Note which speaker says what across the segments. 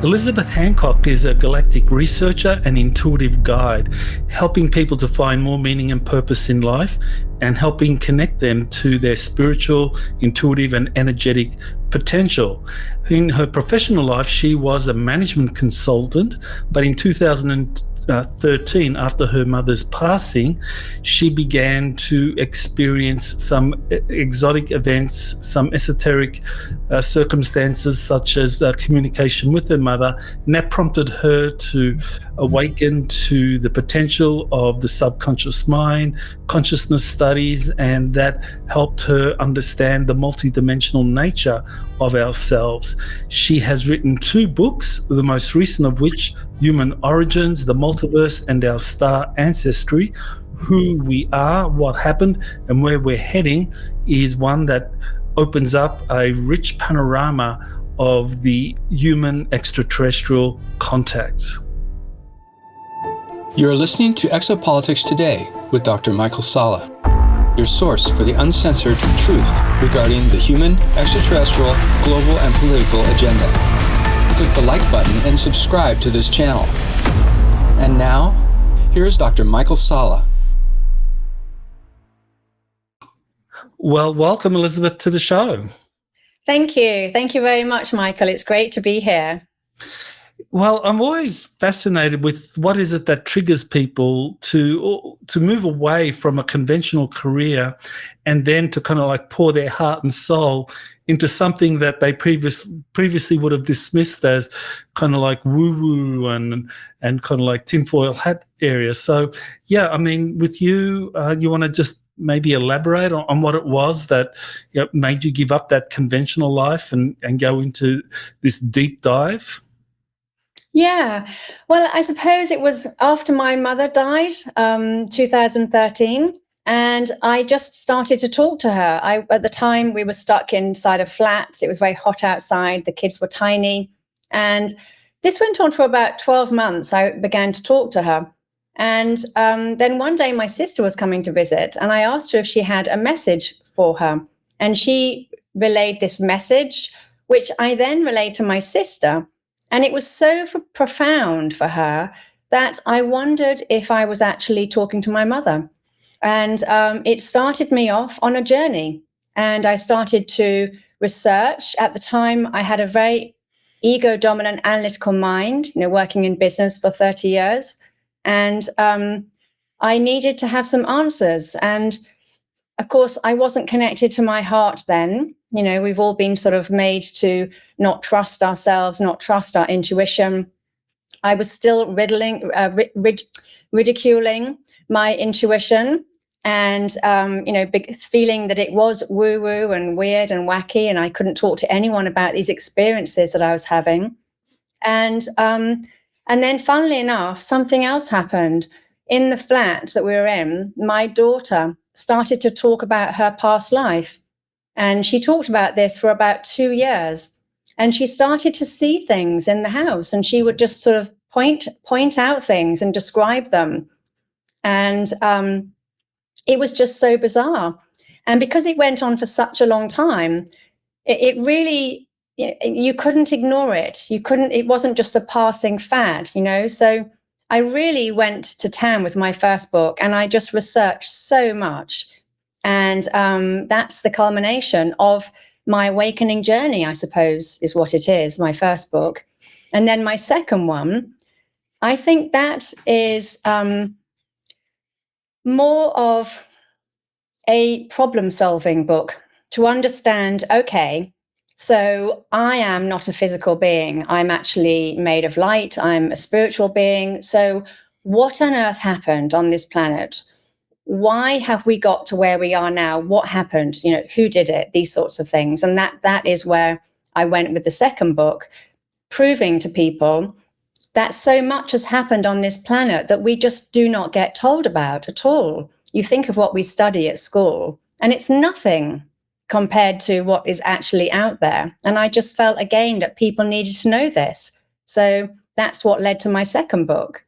Speaker 1: Elisabeth Hancock is a galactic researcher and intuitive guide, helping people to find more meaning and purpose in life and helping connect them to their spiritual, intuitive and energetic potential. In her professional life, she was a management consultant, but in 2013, after her mother's passing, she began to experience some exotic events, some esoteric circumstances, such as communication with her mother, and that prompted her to awaken to the potential of the subconscious mind, consciousness studies, and that helped her understand the multidimensional nature of ourselves. She has written 2 books, the most recent of which, Human Origins, The Multiverse and Our Star Ancestry, Who We Are, What Happened and Where We're Heading, is one that opens up a rich panorama of the human extraterrestrial contacts.
Speaker 2: You're listening to Exopolitics Today with Dr. Michael Salla, your source for the uncensored truth regarding the human, extraterrestrial, global, and political agenda. Click the like button and subscribe to this channel. And now, here's Dr. Michael Salla.
Speaker 1: Well, welcome, Elisabeth, to the show.
Speaker 3: Thank you. Thank you very much, Michael. It's great to be here.
Speaker 1: Well, I'm always fascinated with what is it that triggers people to move away from a conventional career and then to kind of like pour their heart and soul into something that they previously would have dismissed as kind of like woo-woo and kind of like tinfoil hat area. So, yeah, I mean, with you, you want to just maybe elaborate on what it was that made you give up that conventional life and go into this deep dive?
Speaker 3: Yeah, well, I suppose it was after my mother died, 2013, and I just started to talk to her. At the time, we were stuck inside a flat. It was very hot outside. The kids were tiny. And this went on for about 12 months. I began to talk to her. And then one day my sister was coming to visit, and I asked her if she had a message for her. And she relayed this message, which I then relayed to my sister. And it was so profound for her that I wondered if I was actually talking to my mother. And it started me off on a journey. And I started to research. At the time, I had a very ego-dominant analytical mind, working in business for 30 years. And I needed to have some answers. And of course, I wasn't connected to my heart then. We've all been sort of made to not trust ourselves, not trust our intuition. I was still ridiculing my intuition and, feeling that it was woo-woo and weird and wacky, and I couldn't talk to anyone about these experiences that I was having. And then, funnily enough, something else happened. In the flat that we were in, my daughter started to talk about her past life. And she talked about this for about 2 years. And she started to see things in the house, and she would just sort of point out things and describe them. And it was just so bizarre. And because it went on for such a long time, it really, you couldn't ignore it. It wasn't just a passing fad, So I really went to town with my first book, and I just researched so much. And that's the culmination of my awakening journey, I suppose, is what it is, my first book. And then my second one, I think that is more of a problem-solving book to understand, okay, so I am not a physical being. I'm actually made of light. I'm a spiritual being. So what on earth happened on this planet? Why have we got to where we are now? What happened? Who did it? These sorts of things. And that is where I went with the second book, proving to people that so much has happened on this planet that we just do not get told about at all. You think of what we study at school, and it's nothing compared to what is actually out there. And I just felt again that people needed to know this. So that's what led to my second book.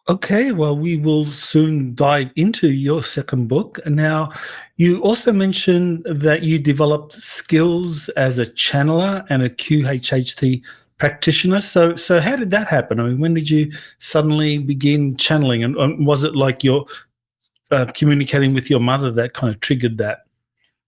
Speaker 1: Okay, well, we will soon dive into your second book. Now, you also mentioned that you developed skills as a channeler and a QHHT practitioner. So how did that happen? I mean, when did you suddenly begin channeling, and was it like you're communicating with your mother that kind of triggered that?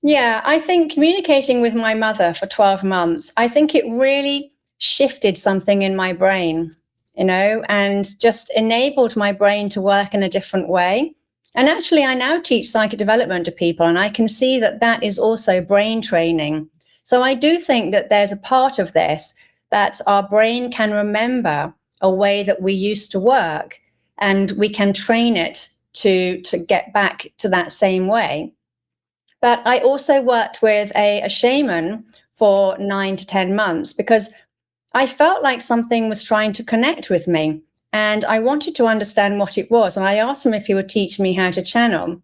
Speaker 3: Yeah, I think communicating with my mother for 12 months, I think it really shifted something in my brain, and just enabled my brain to work in a different way. And actually, I now teach psychic development to people, and I can see that that is also brain training. So I do think that there's a part of this that our brain can remember a way that we used to work, and we can train it to get back to that same way. But I also worked with a shaman for 9 to 10 months because I felt like something was trying to connect with me, and I wanted to understand what it was. And I asked him if he would teach me how to channel,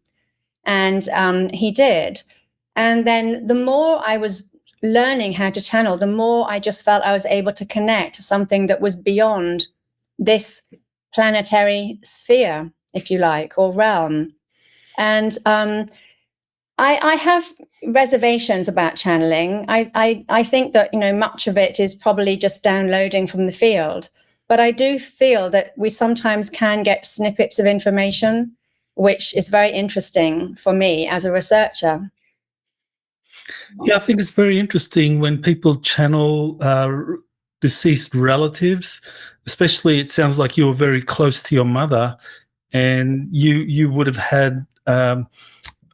Speaker 3: and he did. And then the more I was learning how to channel, the more I just felt I was able to connect to something that was beyond this planetary sphere, if you like, or realm. And I have reservations about channeling. I think that, much of it is probably just downloading from the field. But I do feel that we sometimes can get snippets of information, which is very interesting for me as a researcher.
Speaker 1: Yeah, I think it's very interesting when people channel deceased relatives, especially it sounds like you were very close to your mother, and you would have had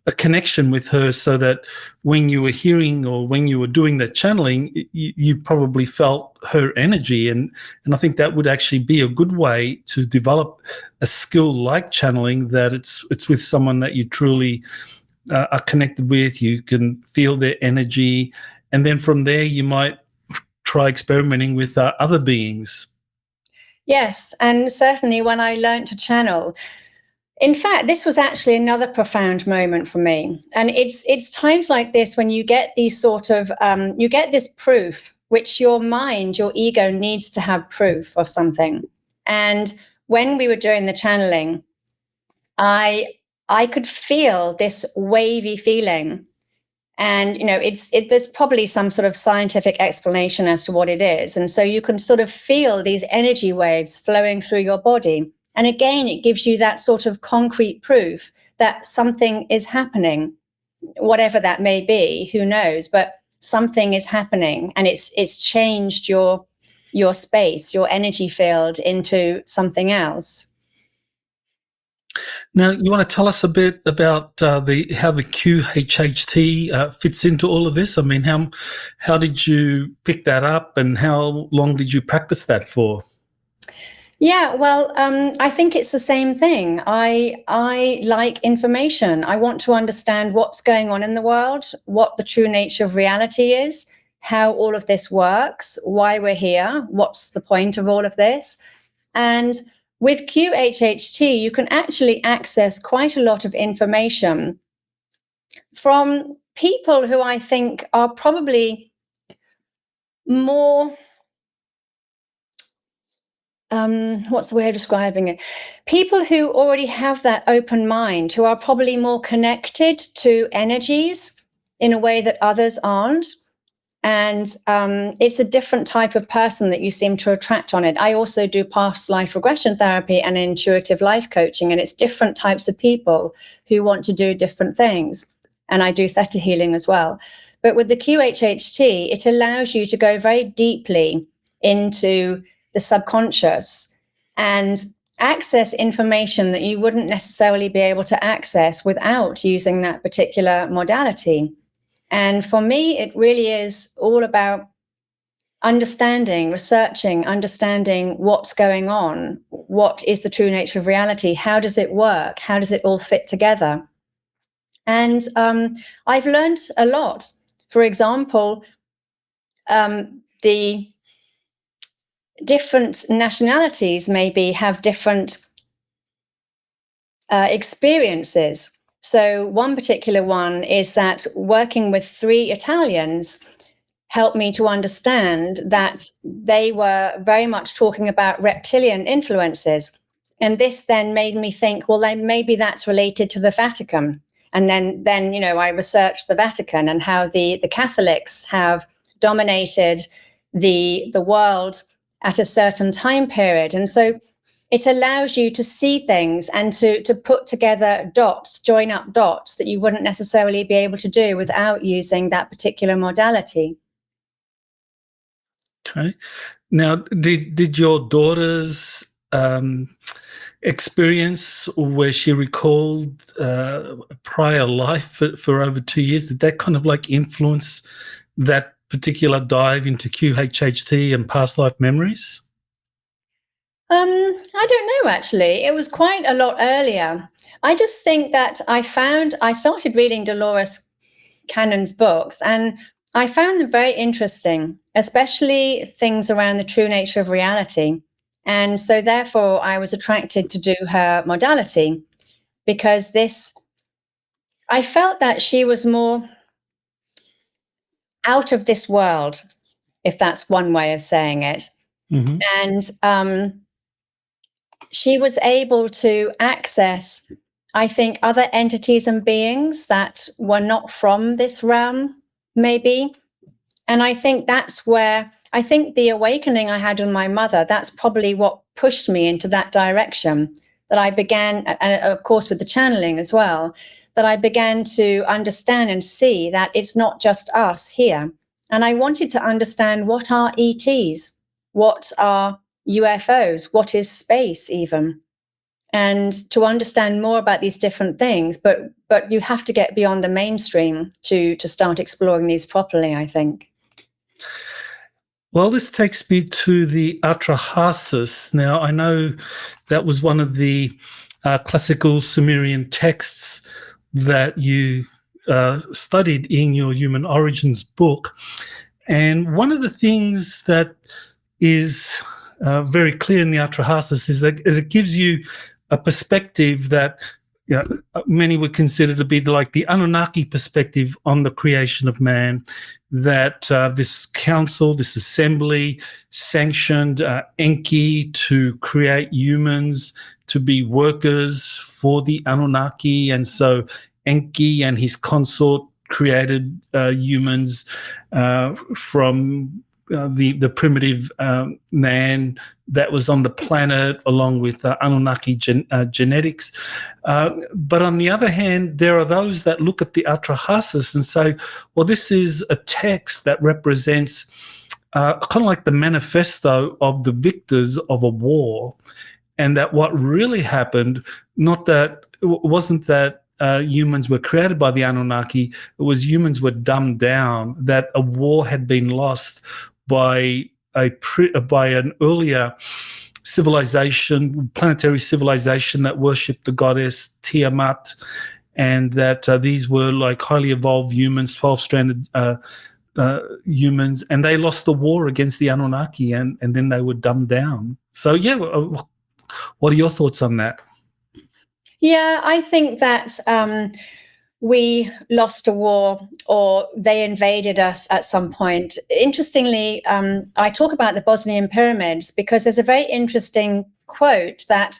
Speaker 1: a connection with her, so that when you were hearing or when you were doing that channeling, you probably felt her energy, and I think that would actually be a good way to develop a skill like channeling, that it's with someone that you truly are connected with. You can feel their energy, and then from there you might try experimenting with other beings.
Speaker 3: Yes, and certainly when I learned to channel, in fact, this was actually another profound moment for me. And it's times like this when you get these sort of, you get this proof, which your mind, your ego needs to have proof of something. And when we were doing the channeling, I could feel this wavy feeling. And, there's probably some sort of scientific explanation as to what it is. And so you can sort of feel these energy waves flowing through your body. And again, it gives you that sort of concrete proof that something is happening, whatever that may be, who knows, but something is happening, and it's changed your space, your energy field into something else.
Speaker 1: Now, you want to tell us a bit about how the QHHT fits into all of this? I mean, how did you pick that up, and how long did you practice that for?
Speaker 3: Yeah, well, I think it's the same thing. I like information. I want to understand what's going on in the world, what the true nature of reality is, how all of this works, why we're here, what's the point of all of this. And with QHHT, you can actually access quite a lot of information from people who I think are probably more... what's the way of describing it? People who already have that open mind, who are probably more connected to energies in a way that others aren't. And it's a different type of person that you seem to attract on it. I also do past life regression therapy and intuitive life coaching, and it's different types of people who want to do different things. And I do theta healing as well. But with the QHHT, it allows you to go very deeply into the subconscious and access information that you wouldn't necessarily be able to access without using that particular modality. And for me, it really is all about understanding, researching, understanding what's going on, what is the true nature of reality, how does it work, how does it all fit together. And I've learned a lot. For example, the different nationalities maybe have different experiences. So one particular one is that working with 3 Italians helped me to understand that they were very much talking about reptilian influences. And this then made me think, well, then maybe that's related to the Vatican. And then I researched the Vatican and how the Catholics have dominated the world at a certain time period. And so it allows you to see things and to put together dots, join up dots that you wouldn't necessarily be able to do without using that particular modality.
Speaker 1: Okay. Now, did your daughter's experience where she recalled a prior life for over 2 years, did that kind of like influence that particular dive into QHHT and past life memories?
Speaker 3: I don't know, actually. It was quite a lot earlier. I just think that I started reading Dolores Cannon's books, and I found them very interesting, especially things around the true nature of reality. And so therefore I was attracted to do her modality, because I felt that she was more out of this world, if that's one way of saying it.
Speaker 1: Mm-hmm.
Speaker 3: And she was able to access, I think, other entities and beings that were not from this realm, maybe. And I think that's where, I think the awakening I had with my mother, that's probably what pushed me into that direction, that I began, and of course with the channeling as well, that I began to understand and see that it's not just us here. And I wanted to understand, what are ETs? What are UFOs? What is space even? And to understand more about these different things, but you have to get beyond the mainstream to start exploring these properly, I think.
Speaker 1: Well, this takes me to the Atrahasis. Now, I know that was one of the classical Sumerian texts that you studied in your Human Origins book. And one of the things that is very clear in the Atrahasis is that it gives you a perspective that many would consider to be like the Anunnaki perspective on the creation of man, that this council, this assembly sanctioned Enki to create humans to be workers for the Anunnaki. And so Enki and his consort created humans from the primitive man that was on the planet, along with Anunnaki genetics. But on the other hand, there are those that look at the Atrahasis and say, well, this is a text that represents kind of like the manifesto of the victors of a war, and that what really happened, wasn't that humans were created by the Anunnaki, it was humans were dumbed down, that a war had been lost by an earlier civilization, planetary civilization that worshipped the goddess Tiamat, and that these were like highly evolved humans, 12-stranded humans, and they lost the war against the Anunnaki, and then they were dumbed down. So, yeah, what are your thoughts on that?
Speaker 3: Yeah, I think that we lost a war, or they invaded us at some point. Interestingly, I talk about the Bosnian pyramids because there's a very interesting quote that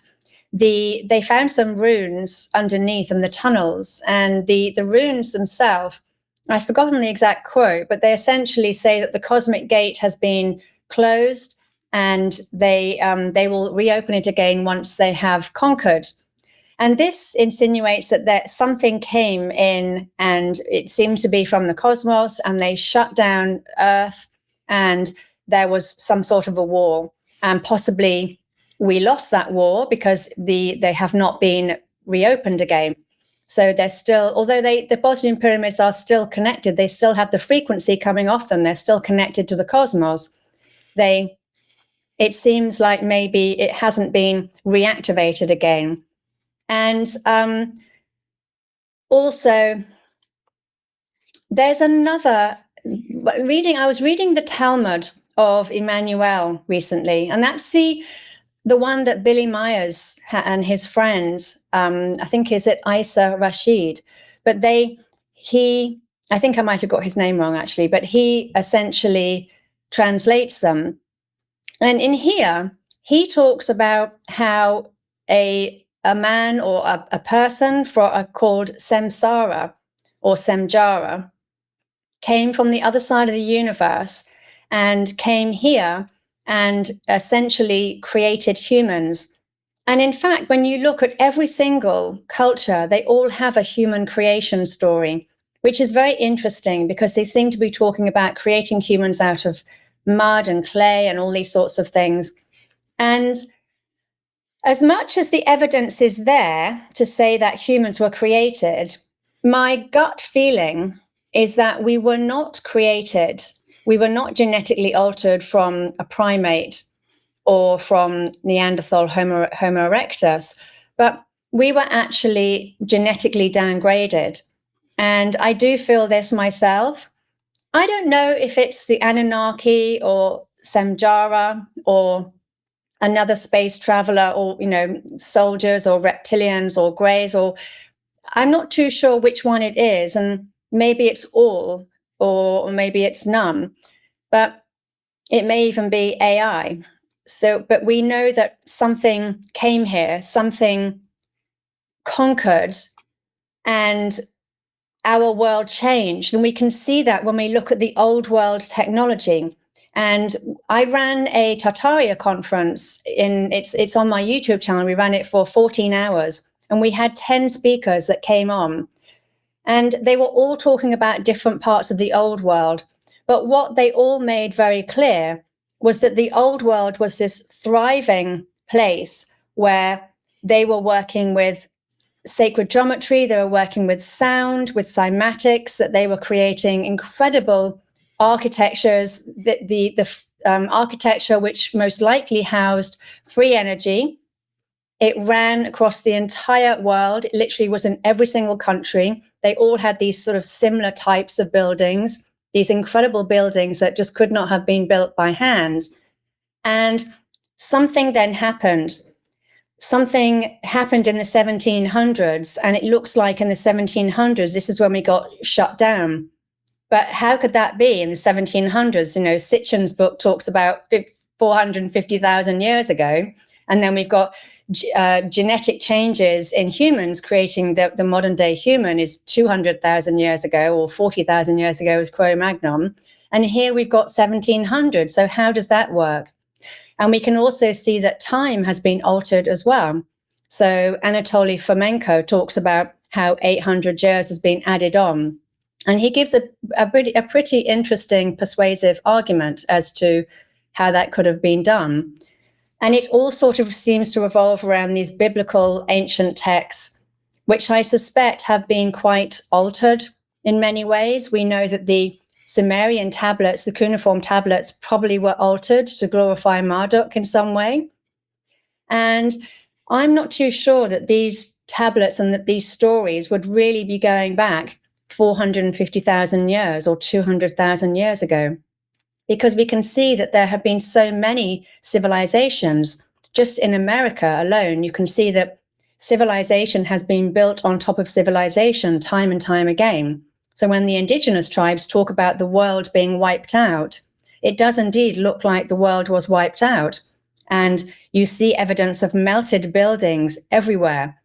Speaker 3: they found some runes underneath in the tunnels, and the runes themselves, I've forgotten the exact quote, but they essentially say that the cosmic gate has been closed, and they will reopen it again once they have conquered. And this insinuates that something came in, and it seems to be from the cosmos, and they shut down Earth, and there was some sort of a war. And possibly we lost that war because they have not been reopened again. So they're still, although the Bosnian pyramids are still connected, they still have the frequency coming off them. They're still connected to the cosmos. It seems like maybe it hasn't been reactivated again. And also, there's another reading. I was reading the Talmud of Emmanuel recently, and that's the one that Billy Myers and his friends, I think, is it Isa Rashid? But I think I might have got his name wrong actually, but he essentially translates them. And in here, he talks about how a man or a person called Samsara or Samjara came from the other side of the universe, and came here and essentially created humans. And in fact, when you look at every single culture, they all have a human creation story, which is very interesting because they seem to be talking about creating humans out of mud and clay and all these sorts of things. And as much as the evidence is there to say that humans were created, my gut feeling is that we were not created. We were not genetically altered from a primate or from Neanderthal Homo erectus, but we were actually genetically downgraded. And I do feel this myself. I don't know if it's the Anunnaki or Samjara or another space traveler or, soldiers or reptilians or greys, or I'm not too sure which one it is. And maybe it's all, or maybe it's none, but it may even be AI. So, but we know that something came here, something conquered, and our world changed. And we can see that when we look at the old world technology. And I ran a Tartaria conference it's on my YouTube channel. We ran it for 14 hours and we had 10 speakers that came on, and they were all talking about different parts of the old world. But what they all made very clear was that the old world was this thriving place where they were working with sacred geometry, they were working with sound, with cymatics, that they were creating incredible architectures, the architecture which most likely housed free energy. It ran across the entire world. It literally was in every single country. They all had these sort of similar types of buildings, these incredible buildings that just could not have been built by hand. And something then happened. Something happened in the 1700s, and it looks like in the 1700s, this is when we got shut down. But how could that be in the 1700s? Sitchin's book talks about 450,000 years ago. And then we've got genetic changes in humans creating the modern day human is 200,000 years ago or 40,000 years ago with Cro-Magnon. And here we've got 1700. So how does that work? And we can also see that time has been altered as well. So Anatoly Fomenko talks about how 800 years has been added on. And he gives a pretty interesting, persuasive argument as to how that could have been done. And it all sort of seems to revolve around these biblical ancient texts, which I suspect have been quite altered in many ways. We know that the Sumerian tablets, the cuneiform tablets, probably were altered to glorify Marduk in some way. And I'm not too sure that these tablets and that these stories would really be going back 450,000 years or 200,000 years ago, because we can see that there have been so many civilizations. Just in America alone, you can see that civilization has been built on top of civilization time and time again. So when the indigenous tribes talk about the world being wiped out, it does indeed look like the world was wiped out. And you see evidence of melted buildings everywhere.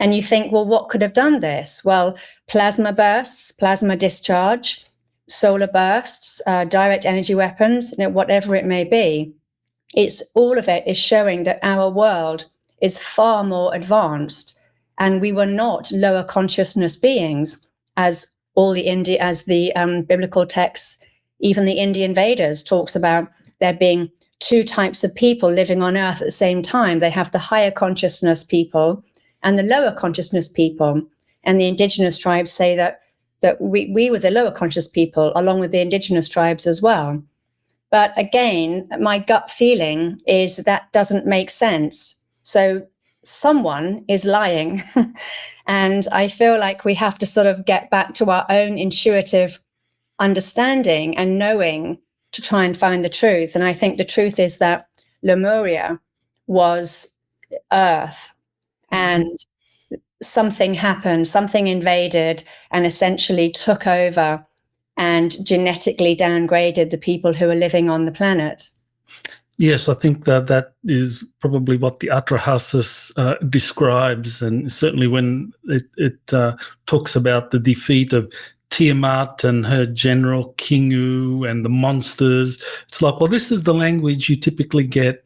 Speaker 3: And you think, well, what could have done this? Well, plasma bursts, plasma discharge, solar bursts, direct energy weapons, whatever it may be. All of it is showing that our world is far more advanced, and we were not lower consciousness beings, as the biblical texts, even the Indian Vedas talks about there being two types of people living on Earth at the same time. They have the higher consciousness people and the lower consciousness people. And the indigenous tribes say that we were the lower conscious people, along with the indigenous tribes as well. But again, my gut feeling is that doesn't make sense. So someone is lying. And I feel like we have to sort of get back to our own intuitive understanding and knowing to try and find the truth. And I think the truth is that Lemuria was Earth, and something happened, something invaded and essentially took over and genetically downgraded the people who are living on the planet.
Speaker 1: Yes, I think that is probably what the Atrahasis describes, and certainly when it talks about the defeat of Tiamat and her general Kingu and the monsters. It's like, well, this is the language you typically get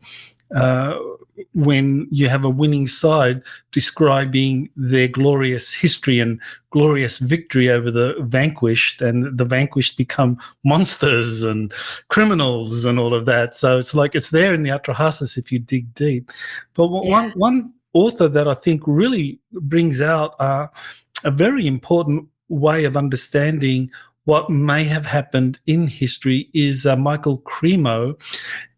Speaker 1: when you have a winning side describing their glorious history and glorious victory over the vanquished, and the vanquished become monsters and criminals and all of that. So it's like it's there in the Atrahasis if you dig deep. But one author that I think really brings out a very important way of understanding what may have happened in history is Michael Cremo,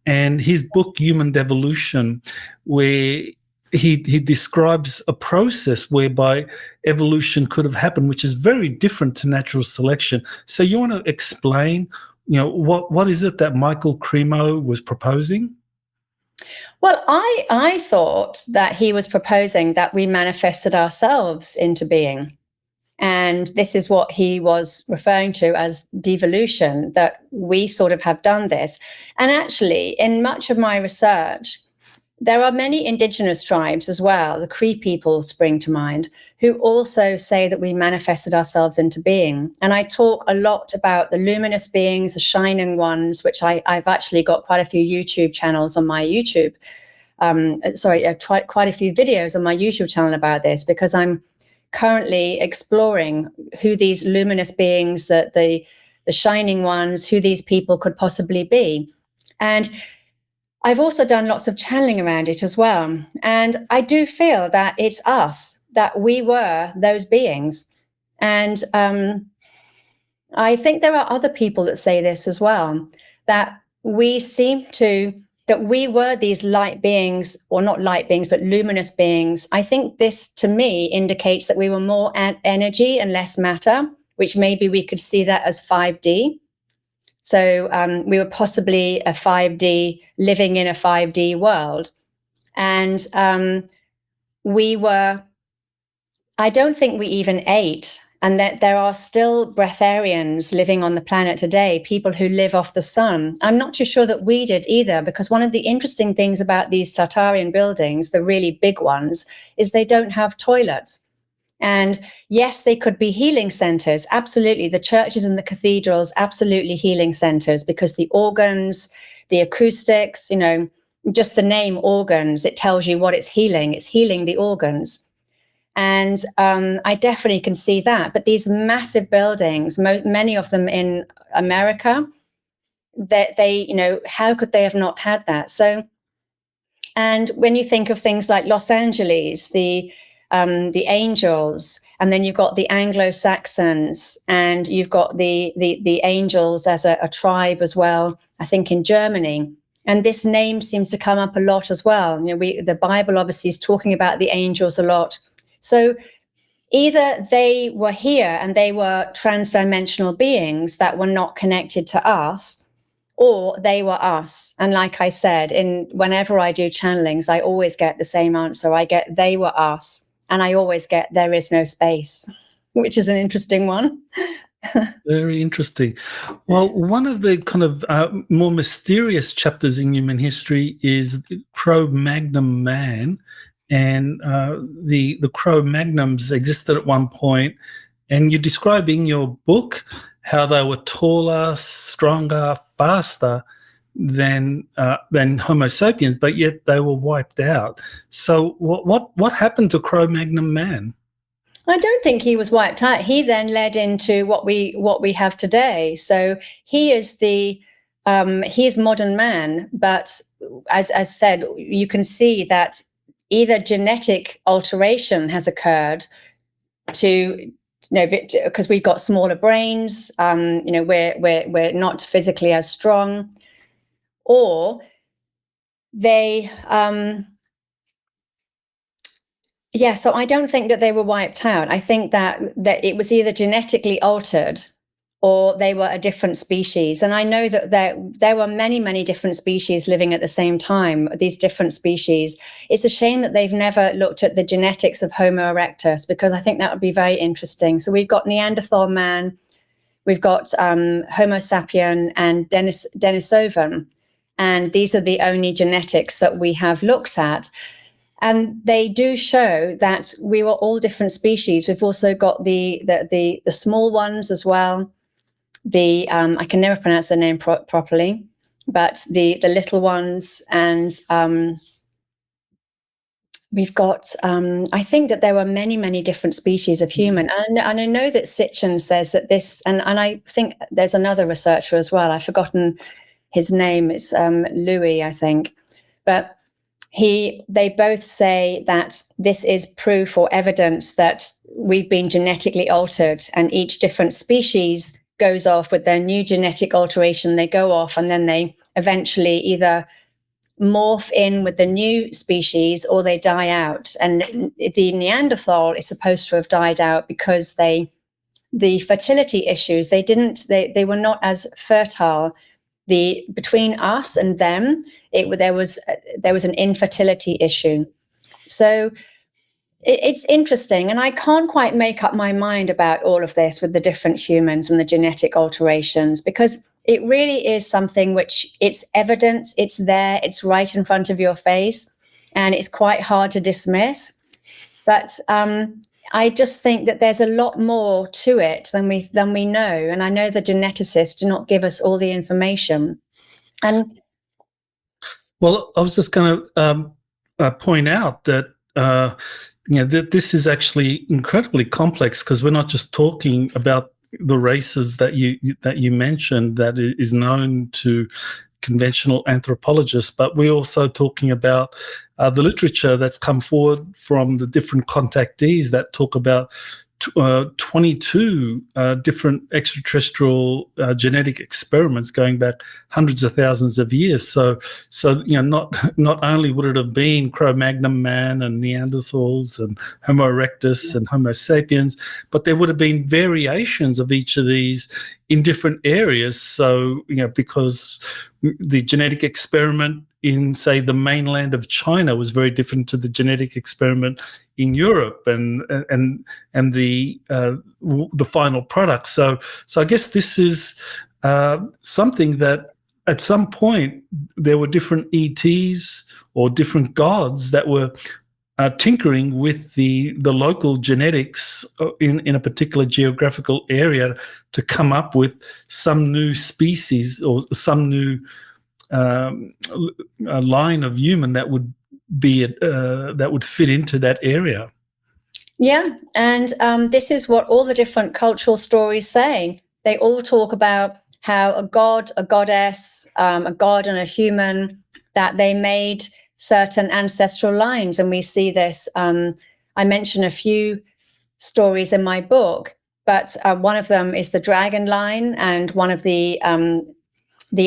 Speaker 1: and his book Human Devolution, where he describes a process whereby evolution could have happened, which is very different to natural selection. So you want to explain, what is it that Michael Cremo was proposing?
Speaker 3: Well, I thought that he was proposing that we manifested ourselves into being. And this is what he was referring to as devolution, that we sort of have done this. And actually, in much of my research, there are many indigenous tribes as well, the Cree people spring to mind, who also say that we manifested ourselves into being. And I talk a lot about the luminous beings, the shining ones, which I've actually got quite a few YouTube channels on my YouTube. Quite a few videos on my YouTube channel about this, because I'm currently exploring who these luminous beings, the shining ones, who these people could possibly be. And I've also done lots of channeling around it as well. And I do feel that it's us, that we were those beings. And I think there are other people that say this as well, that we were these light beings, or not light beings, but luminous beings. I think this, to me, indicates that we were more energy and less matter, which maybe we could see that as 5D. So we were possibly a 5D, living in a 5D world. And I don't think we even ate. And that there are still breatharians living on the planet today, people who live off the sun. I'm not too sure that we did either, because one of the interesting things about these Tartarian buildings, the really big ones, is they don't have toilets. And yes, they could be healing centers. Absolutely. The churches and the cathedrals, absolutely healing centers, because the organs, the acoustics, just the name organs, it tells you what it's healing. It's healing the organs. And I definitely can see that. But these massive buildings, many of them in America, how could they have not had that? So, and when you think of things like Los Angeles, the angels, and then you've got the Anglo-Saxons, and you've got the angels as a tribe as well, I think in Germany. And this name seems to come up a lot as well. The Bible obviously is talking about the angels a lot. So either they were here and they were transdimensional beings that were not connected to us, or they were us. And like I said, whenever I do channelings, I always get the same answer. I get they were us, and I always get there is no space, which is an interesting one.
Speaker 1: Very interesting. Well, one of the kind of more mysterious chapters in human history is Cro-Magnon man. And the Cro-Magnons existed at one point, and you describe in your book how they were taller, stronger, faster than Homo sapiens, but yet they were wiped out. So what happened to Cro-Magnon man?
Speaker 3: I don't think he was wiped out. He then led into what we have today. So he is he is modern man, but as said, you can see that either genetic alteration has occurred because we've got smaller brains, we're not physically as strong, or they, so I don't think that they were wiped out. I think that it was either genetically altered or they were a different species. And I know that there were many, many different species living at the same time, these different species. It's a shame that they've never looked at the genetics of Homo erectus, because I think that would be very interesting. So we've got Neanderthal man, we've got Homo sapien and Denisovan. And these are the only genetics that we have looked at. And they do show that we were all different species. We've also got the small ones as well. I can never pronounce their name properly, but the little ones, and we've got, I think that there were many different species of human. And I know that Sitchin says that this, and I think there's another researcher as well, I've forgotten his name, it's Louis, I think. But they both say that this is proof or evidence that we've been genetically altered, and each different species goes off with their new genetic alteration. They go off and then they eventually either morph in with the new species or they die out. And the Neanderthal is supposed to have died out because the fertility issues, they were not as fertile. Between us and them, there was an infertility issue. So it's interesting, and I can't quite make up my mind about all of this with the different humans and the genetic alterations, because it really is something which, it's evidence, it's there, it's right in front of your face, and it's quite hard to dismiss. But I just think that there's a lot more to it than we know. And I know the geneticists do not give us all the information. And
Speaker 1: well, I was just going to point out that that this is actually incredibly complex, because we're not just talking about the races that you mentioned that is known to conventional anthropologists, but we're also talking about the literature that's come forward from the different contactees that talk about 22 different extraterrestrial genetic experiments going back hundreds of thousands of years. So not only would it have been Cro-Magnon man and Neanderthals and Homo erectus and Homo sapiens, but there would have been variations of each of these in different areas. So because the genetic experiment in, say, the mainland of China was very different to the genetic experiment in Europe and the final product. So I guess this is something that at some point there were different ETs or different gods that were tinkering with the local genetics in a particular geographical area to come up with some new species or some new a line of human that would be that would fit into that area.
Speaker 3: Yeah, and this is what all the different cultural stories say. They all talk about how a god, a goddess, a god and a human, that they made certain ancestral lines. And we see this. I mention a few stories in my book, but one of them is the dragon line, and one of the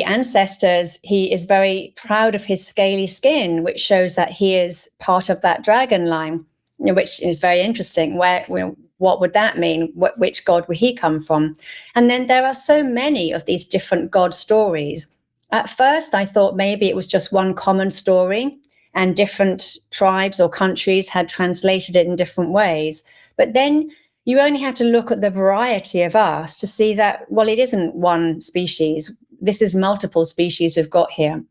Speaker 3: ancestors, he is very proud of his scaly skin, which shows that he is part of that dragon line, which is very interesting. What would that mean? Which god would he come from? And then there are so many of these different god stories. At first, I thought maybe it was just one common story and different tribes or countries had translated it in different ways. But then you only have to look at the variety of us to see that, well, it isn't one species. This is multiple species we've got here.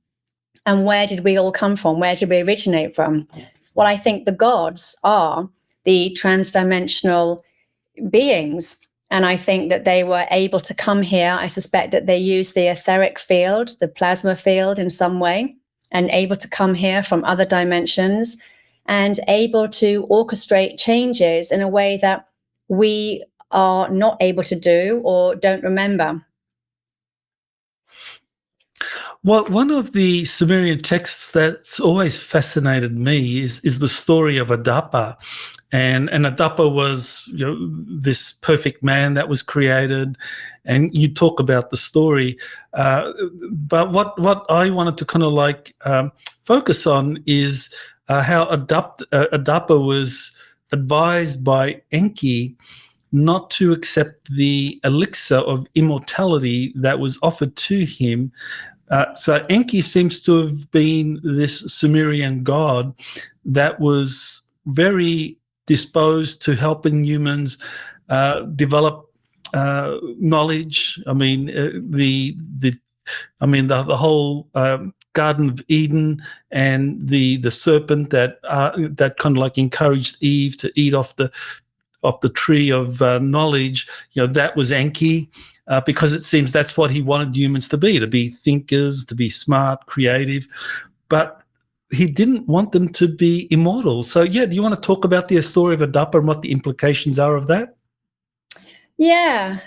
Speaker 3: And where did we all come from? Where did we originate from? Well, I think the gods are the transdimensional beings. And I think that they were able to come here. I suspect that they used the etheric field, the plasma field in some way, and able to come here from other dimensions and able to orchestrate changes in a way that we are not able to do or don't remember.
Speaker 1: Well, one of the Sumerian texts that's always fascinated me is the story of Adapa. And Adapa was this perfect man that was created, and you talk about the story. But what I wanted to kind of focus on is how Adapa was advised by Enki not to accept the elixir of immortality that was offered to him. So Enki seems to have been this Sumerian god that was very disposed to helping humans develop knowledge. I mean, the whole Garden of Eden and the serpent that kind of like encouraged Eve to eat off the tree of knowledge, that was Enki, because it seems that's what he wanted humans to be thinkers, to be smart, creative, but he didn't want them to be immortal. So, do you want to talk about the story of Adapa and what the implications are of that?
Speaker 3: Yeah.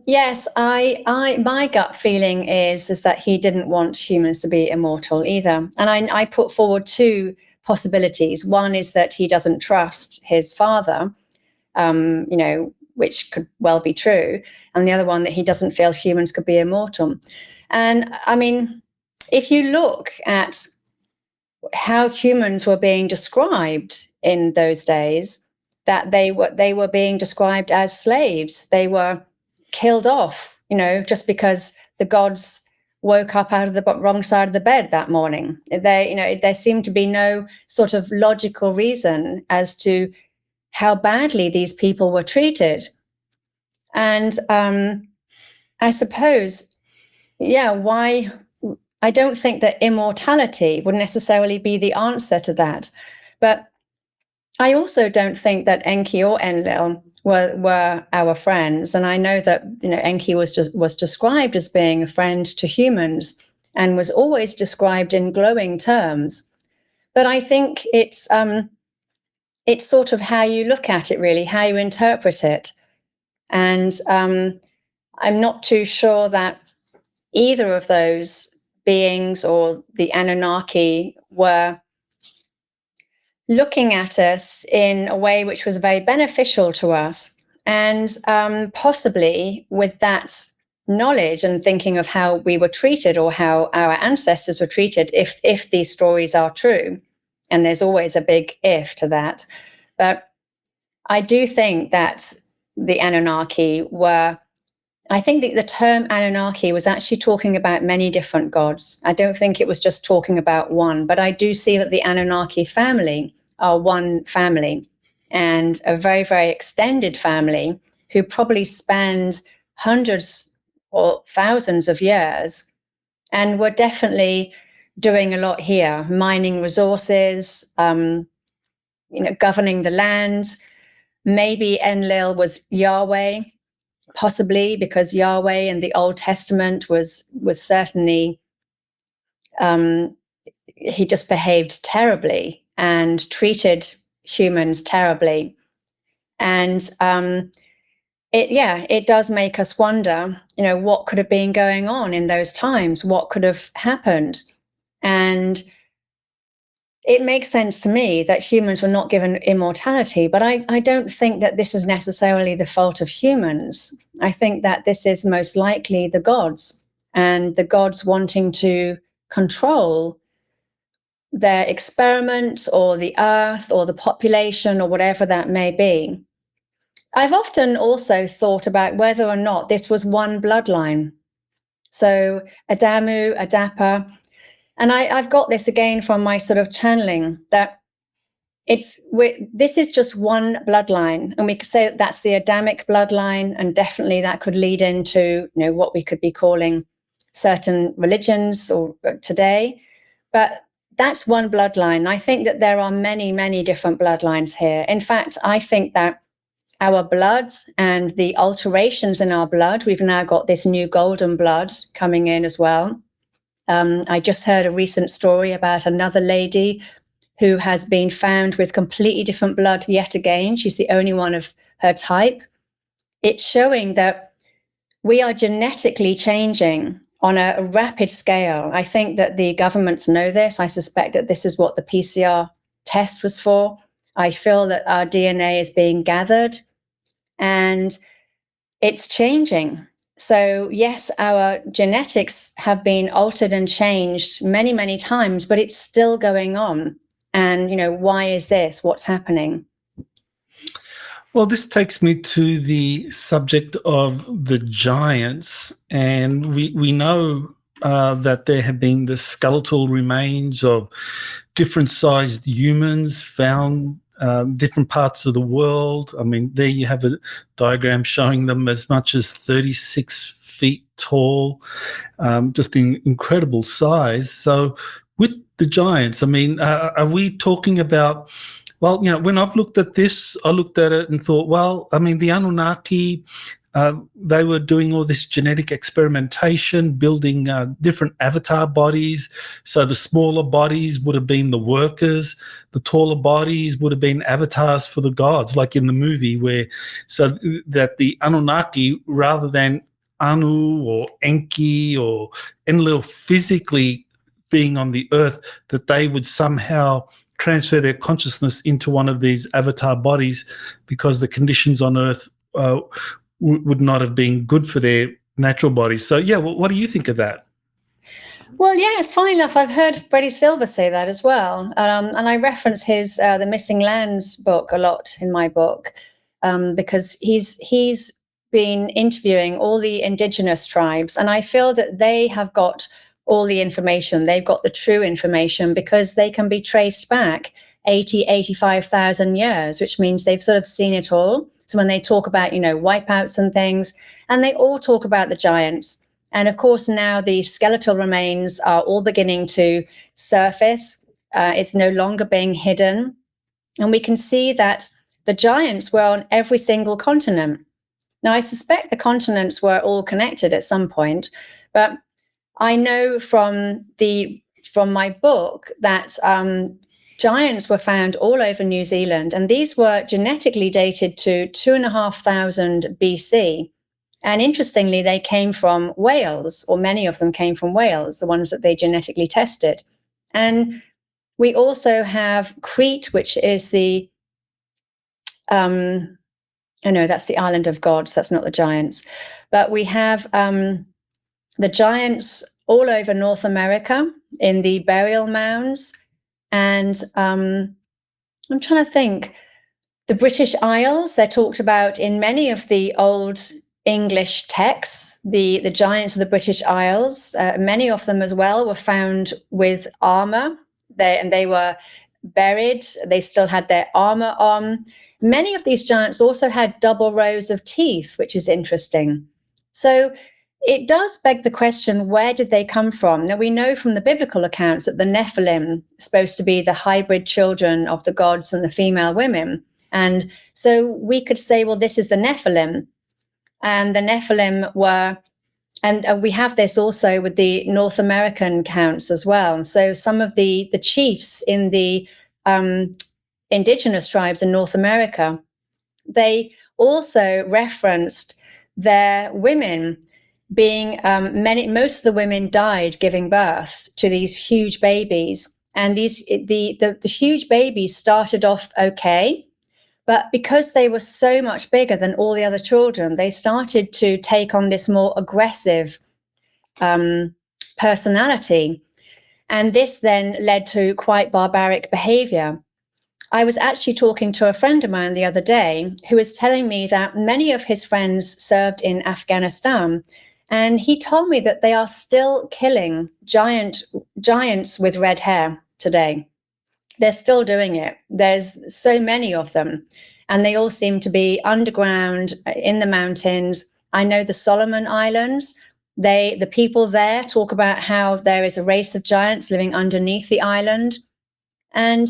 Speaker 3: Yes. My gut feeling is that he didn't want humans to be immortal either. And I put forward two possibilities. One is that he doesn't trust his father, which could well be true. And the other one, that he doesn't feel humans could be immortal. And I mean, if you look at how humans were being described in those days, that they were being described as slaves. They were killed off, just because the gods woke up out of the wrong side of the bed that morning. There seemed to be no sort of logical reason as to how badly these people were treated. And I suppose, why? I don't think that immortality would necessarily be the answer to that. But I also don't think that Enki or Enlil were our friends. And I know that, Enki was described as being a friend to humans and was always described in glowing terms. But I think it's sort of how you look at it, really, how you interpret it. And I'm not too sure that either of those beings or the Anunnaki were looking at us in a way which was very beneficial to us. And possibly with that knowledge and thinking of how we were treated or how our ancestors were treated, if these stories are true, and there's always a big if to that. But I do think that the Anunnaki I think the term Anunnaki was actually talking about many different gods. I don't think it was just talking about one, but I do see that the Anunnaki family are one family, and a very, very extended family who probably spanned hundreds or thousands of years, and were definitely doing a lot here, mining resources, governing the land. Maybe Enlil was Yahweh, possibly, because Yahweh in the Old Testament was certainly, he just behaved terribly and treated humans terribly. And it does make us wonder, what could have been going on in those times? What could have happened? And it makes sense to me that humans were not given immortality, but I don't think that this is necessarily the fault of humans. I think that this is most likely the gods, and the gods wanting to control their experiments or the earth or the population or whatever that may be. I've often also thought about whether or not this was one bloodline. So Adamu, Adapa, and I've got this again from my sort of channeling, that this is just one bloodline, and we could say that that's the Adamic bloodline, and definitely that could lead into what we could be calling certain religions or today. But that's one bloodline. I think that there are many, many different bloodlines here. In fact, I think that our blood and the alterations in our blood, we've now got this new golden blood coming in as well. I just heard a recent story about another lady who has been found with completely different blood yet again. She's the only one of her type. It's showing that we are genetically changing on a rapid scale. I think that the governments know this. I suspect that this is what the PCR test was for. I feel that our DNA is being gathered and it's changing. So yes, our genetics have been altered and changed many, many times, but it's still going on. And, why is this? What's happening?
Speaker 1: Well, this takes me to the subject of the giants. And we know that there have been the skeletal remains of different sized humans found different parts of the world. I mean, there you have a diagram showing them as much as 36 feet tall, just in incredible size. So with the giants, I mean, are we talking about, well, when I've looked at this, I looked at it and thought, well, I mean, the Anunnaki, they were doing all this genetic experimentation, building different avatar bodies. So the smaller bodies would have been the workers, the taller bodies would have been avatars for the gods, like in the movie, where so that the Anunnaki, rather than Anu or Enki or Enlil physically being on the earth, that they would somehow transfer their consciousness into one of these avatar bodies, because the conditions on earth would not have been good for their natural bodies. So, yeah, what do you think of that?
Speaker 3: Well, yeah, it's funny enough. I've heard Freddie Silver say that as well. And I reference his The Missing Lands book a lot in my book, because he's been interviewing all the indigenous tribes. And I feel that they have got all the information. They've got the true information, because they can be traced back 85,000 years, which means they've sort of seen it all. So when they talk about, wipeouts and things, and they all talk about the giants. And of course, now the skeletal remains are all beginning to surface. It's no longer being hidden. And we can see that the giants were on every single continent. Now, I suspect the continents were all connected at some point, but I know from my book that giants were found all over New Zealand, and these were genetically dated to 2,500 BC. And interestingly, they came from Wales, or many of them came from Wales, the ones that they genetically tested. And we also have Crete, which is that's the island of gods. That's not the giants. But we have the giants all over North America in the burial mounds. And I'm trying to think, the British Isles, they're talked about in many of the old English texts, the giants of the British Isles. Many of them as well were found with armor, and they were buried. They still had their armor on. Many of these giants also had double rows of teeth, which is interesting. So it does beg the question, where did they come from? Now, we know from the biblical accounts that the Nephilim are supposed to be the hybrid children of the gods and the female women. And so we could say, well, this is the Nephilim. And the Nephilim were, and we have this also with the North American counts as well. So some of the chiefs in the indigenous tribes in North America, they also referenced their women being most of the women died giving birth to these huge babies, and the huge babies started off okay, but because they were so much bigger than all the other children, they started to take on this more aggressive personality, and this then led to quite barbaric behavior. I was actually talking to a friend of mine the other day who was telling me that many of his friends served in Afghanistan. And he told me that they are still killing giants with red hair today. They're still doing it. There's so many of them, and they all seem to be underground in the mountains. I know the Solomon Islands, the people there talk about how there is a race of giants living underneath the island. And,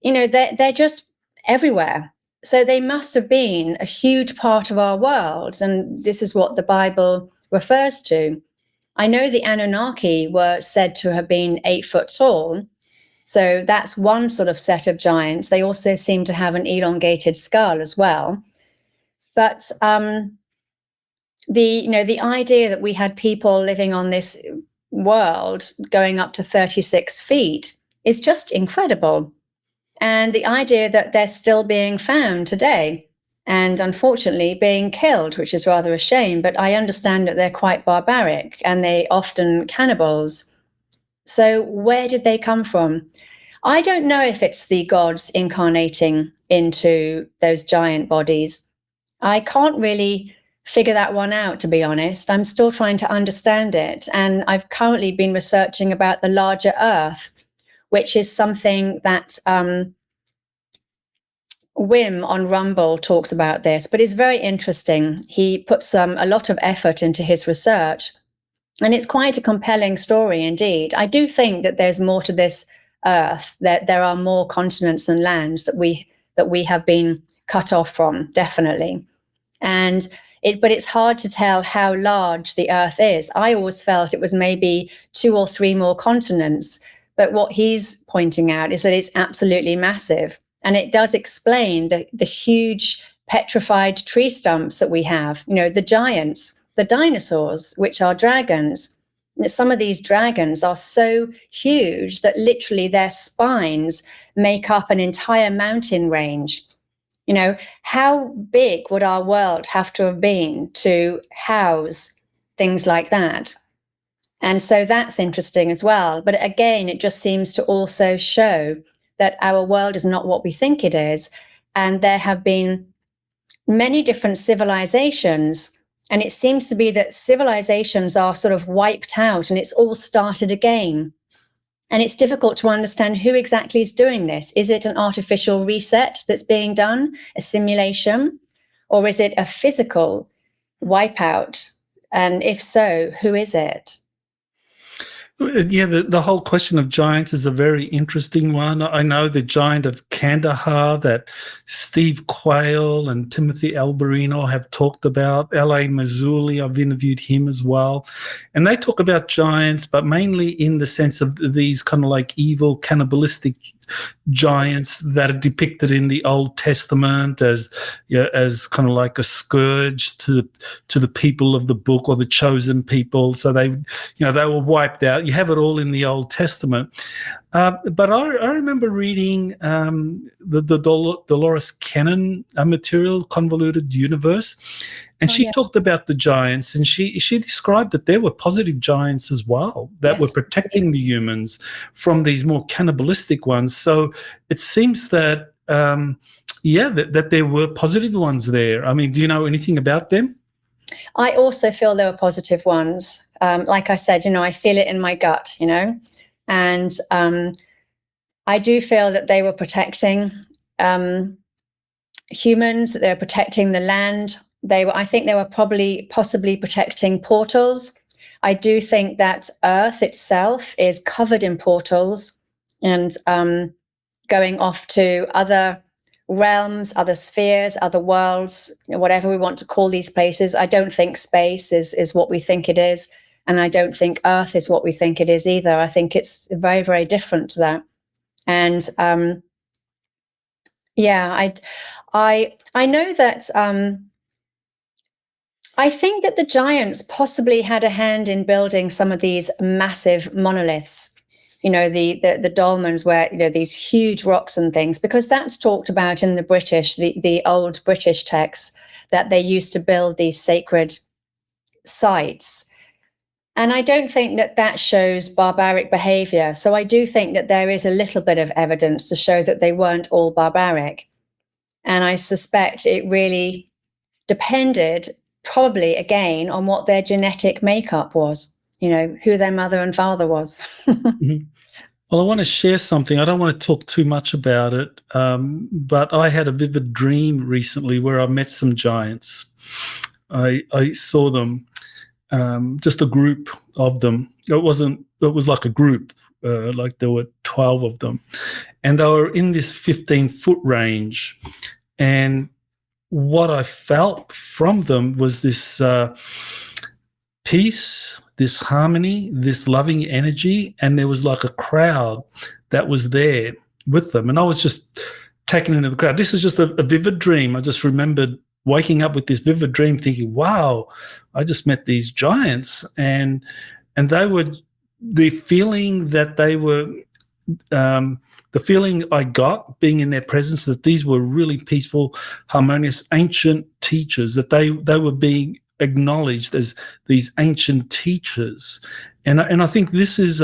Speaker 3: they're just everywhere. So they must have been a huge part of our world. And this is what the Bible refers to. I know the Anunnaki were said to have been 8 foot tall. So that's one sort of set of giants. They also seem to have an elongated skull as well. But the idea that we had people living on this world going up to 36 feet is just incredible. And the idea that they're still being found today, and unfortunately being killed, which is rather a shame, but I understand that they're quite barbaric and they often cannibals. So where did they come from? I don't know if it's the gods incarnating into those giant bodies. I can't really figure that one out, to be honest. I'm still trying to understand it. And I've currently been researching about the larger Earth, which is something that Wim on Rumble talks about this, but it's very interesting. He puts a lot of effort into his research, and it's quite a compelling story indeed. I do think that there's more to this Earth, that there are more continents and lands that we have been cut off from, definitely. But it's hard to tell how large the Earth is. I always felt it was maybe 2 or 3 more continents, but what he's pointing out is that it's absolutely massive. And it does explain the huge petrified tree stumps that we have, the giants, the dinosaurs, which are dragons. Some of these dragons are so huge that literally their spines make up an entire mountain range. How big would our world have to have been to house things like that? And so that's interesting as well. But again, it just seems to also show that our world is not what we think it is. And there have been many different civilizations. And it seems to be that civilizations are sort of wiped out and it's all started again. And it's difficult to understand who exactly is doing this. Is it an artificial reset that's being done, a simulation? Or is it a physical wipeout? And if so, who is it?
Speaker 1: Yeah, the whole question of giants is a very interesting one. I know the giant of Kandahar that Steve Quayle and Timothy Alberino have talked about. L.A. Mazzulli, I've interviewed him as well. And they talk about giants, but mainly in the sense of these kind of like evil, cannibalistic giants that are depicted in the Old Testament as kind of like a scourge to the people of the book or the chosen people. So they were wiped out. You have it all in the Old Testament. But I remember reading the Dolores Cannon material, Convoluted Universe, and she talked about the giants, and she described that there were positive giants as well that were protecting the humans from these more cannibalistic ones. So it seems that, that there were positive ones there. I mean, do you know anything about them?
Speaker 3: I also feel there were positive ones. Like I said, I feel it in my gut, and I do feel that they were protecting humans, that they were protecting the land. I think they were possibly protecting portals. I do think that Earth itself is covered in portals and going off to other realms, other spheres, other worlds, whatever we want to call these places. I don't think space is what we think it is. And I don't think Earth is what we think it is either. I think it's very, very different to that. And I know that I think that the giants possibly had a hand in building some of these massive monoliths, the dolmens, where, these huge rocks and things, because that's talked about in the old British texts, that they used to build these sacred sites. And I don't think that shows barbaric behavior. So I do think that there is a little bit of evidence to show that they weren't all barbaric. And I suspect it really depended probably, again, on what their genetic makeup was, who their mother and father was.
Speaker 1: Mm-hmm. Well, I want to share something. I don't want to talk too much about it, but I had a vivid dream recently where I met some giants. I saw them, just a group of them. It was like a group, like there were 12 of them. And they were in this 15-foot range. And what I felt from them was this peace, this harmony, this loving energy, and there was like a crowd that was there with them. And I was just taken into the crowd. This is just a vivid dream. I just remembered waking up with this vivid dream thinking, wow, I just met these giants. And they were, the feeling that they were, the feeling I got being in their presence, that these were really peaceful, harmonious, ancient teachers, that they were being acknowledged as these ancient teachers. And I think this is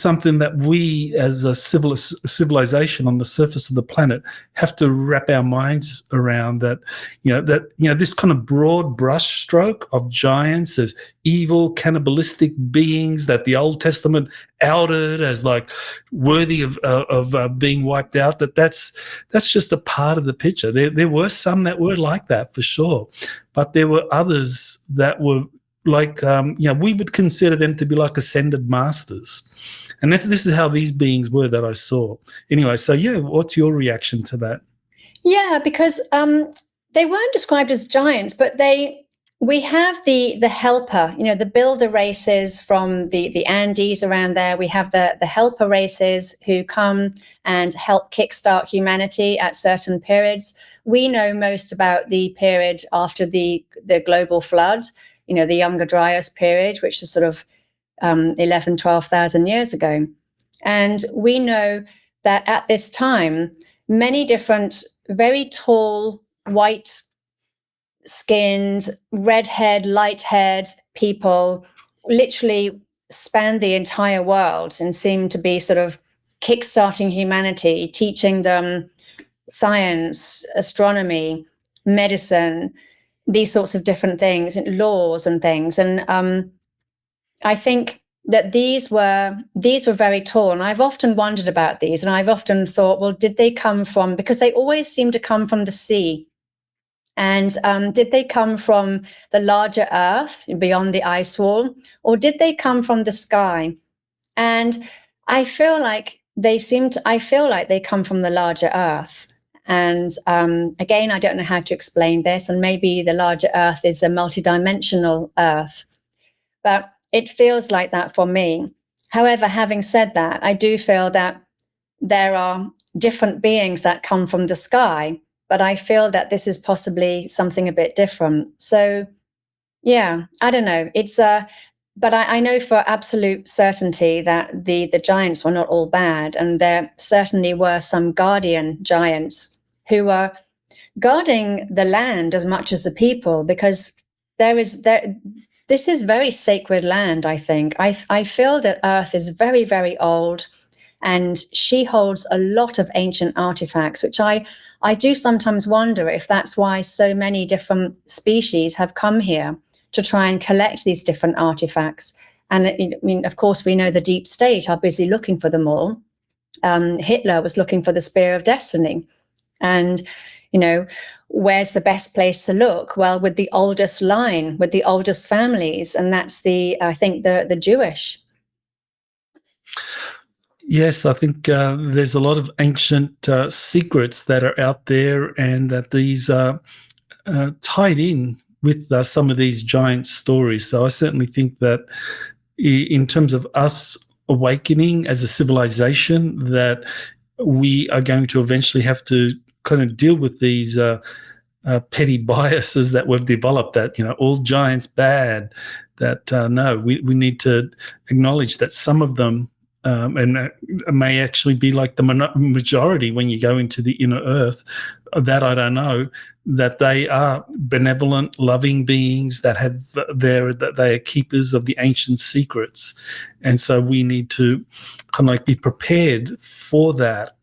Speaker 1: something that we as a civilization on the surface of the planet have to wrap our minds around, that this kind of broad brush stroke of giants as evil cannibalistic beings that the Old Testament outed as like worthy of being wiped out, that's just a part of the picture. There were some that were like that for sure, but there were others that were like, we would consider them to be like ascended masters. And this is how these beings were that I saw. Anyway, so what's your reaction to that?
Speaker 3: Yeah, because they weren't described as giants, but we have the helper, the builder races from the Andes around there. We have the helper races who come and help kickstart humanity at certain periods. We know most about the period after the global flood, the Younger Dryas period, which is sort of 11,000, 12,000 years ago. And we know that at this time, many different, very tall, white-skinned, red-haired, light-haired people literally spanned the entire world and seemed to be sort of kickstarting humanity, teaching them science, astronomy, medicine, these sorts of different things, laws and things. And I think that these were very tall. And I've often wondered about these, and I've often thought, well, did they come from, because they always seem to come from the sea. And did they come from the larger earth beyond the ice wall, or did they come from the sky? And I feel like they come from the larger earth. And again, I don't know how to explain this, and maybe the larger earth is a multidimensional earth, but it feels like that for me. However, having said that, I do feel that there are different beings that come from the sky, but I feel that this is possibly something a bit different. So, yeah, I don't know. But I know for absolute certainty that the giants were not all bad, and there certainly were some guardian giants who were guarding the land as much as the people, because this is very sacred land, I think. I feel that Earth is very, very old, and she holds a lot of ancient artifacts, which I do sometimes wonder if that's why so many different species have come here to try and collect these different artifacts. And I mean, of course, we know the deep state are busy looking for them all. Hitler was looking for the Spear of Destiny. And, where's the best place to look? Well, with the oldest line, with the oldest families. And that's I think the Jewish.
Speaker 1: Yes, I think there's a lot of ancient secrets that are out there, and that these are tied in with some of these giant stories. So I certainly think that in terms of us awakening as a civilization, that we are going to eventually have to kind of deal with these petty biases that we've developed, that, all giants bad, that no, we need to acknowledge that some of them, and may actually be like the majority when you go into the inner earth, that I don't know, that they are benevolent, loving beings that that they are keepers of the ancient secrets. And so we need to kind of like be prepared for that.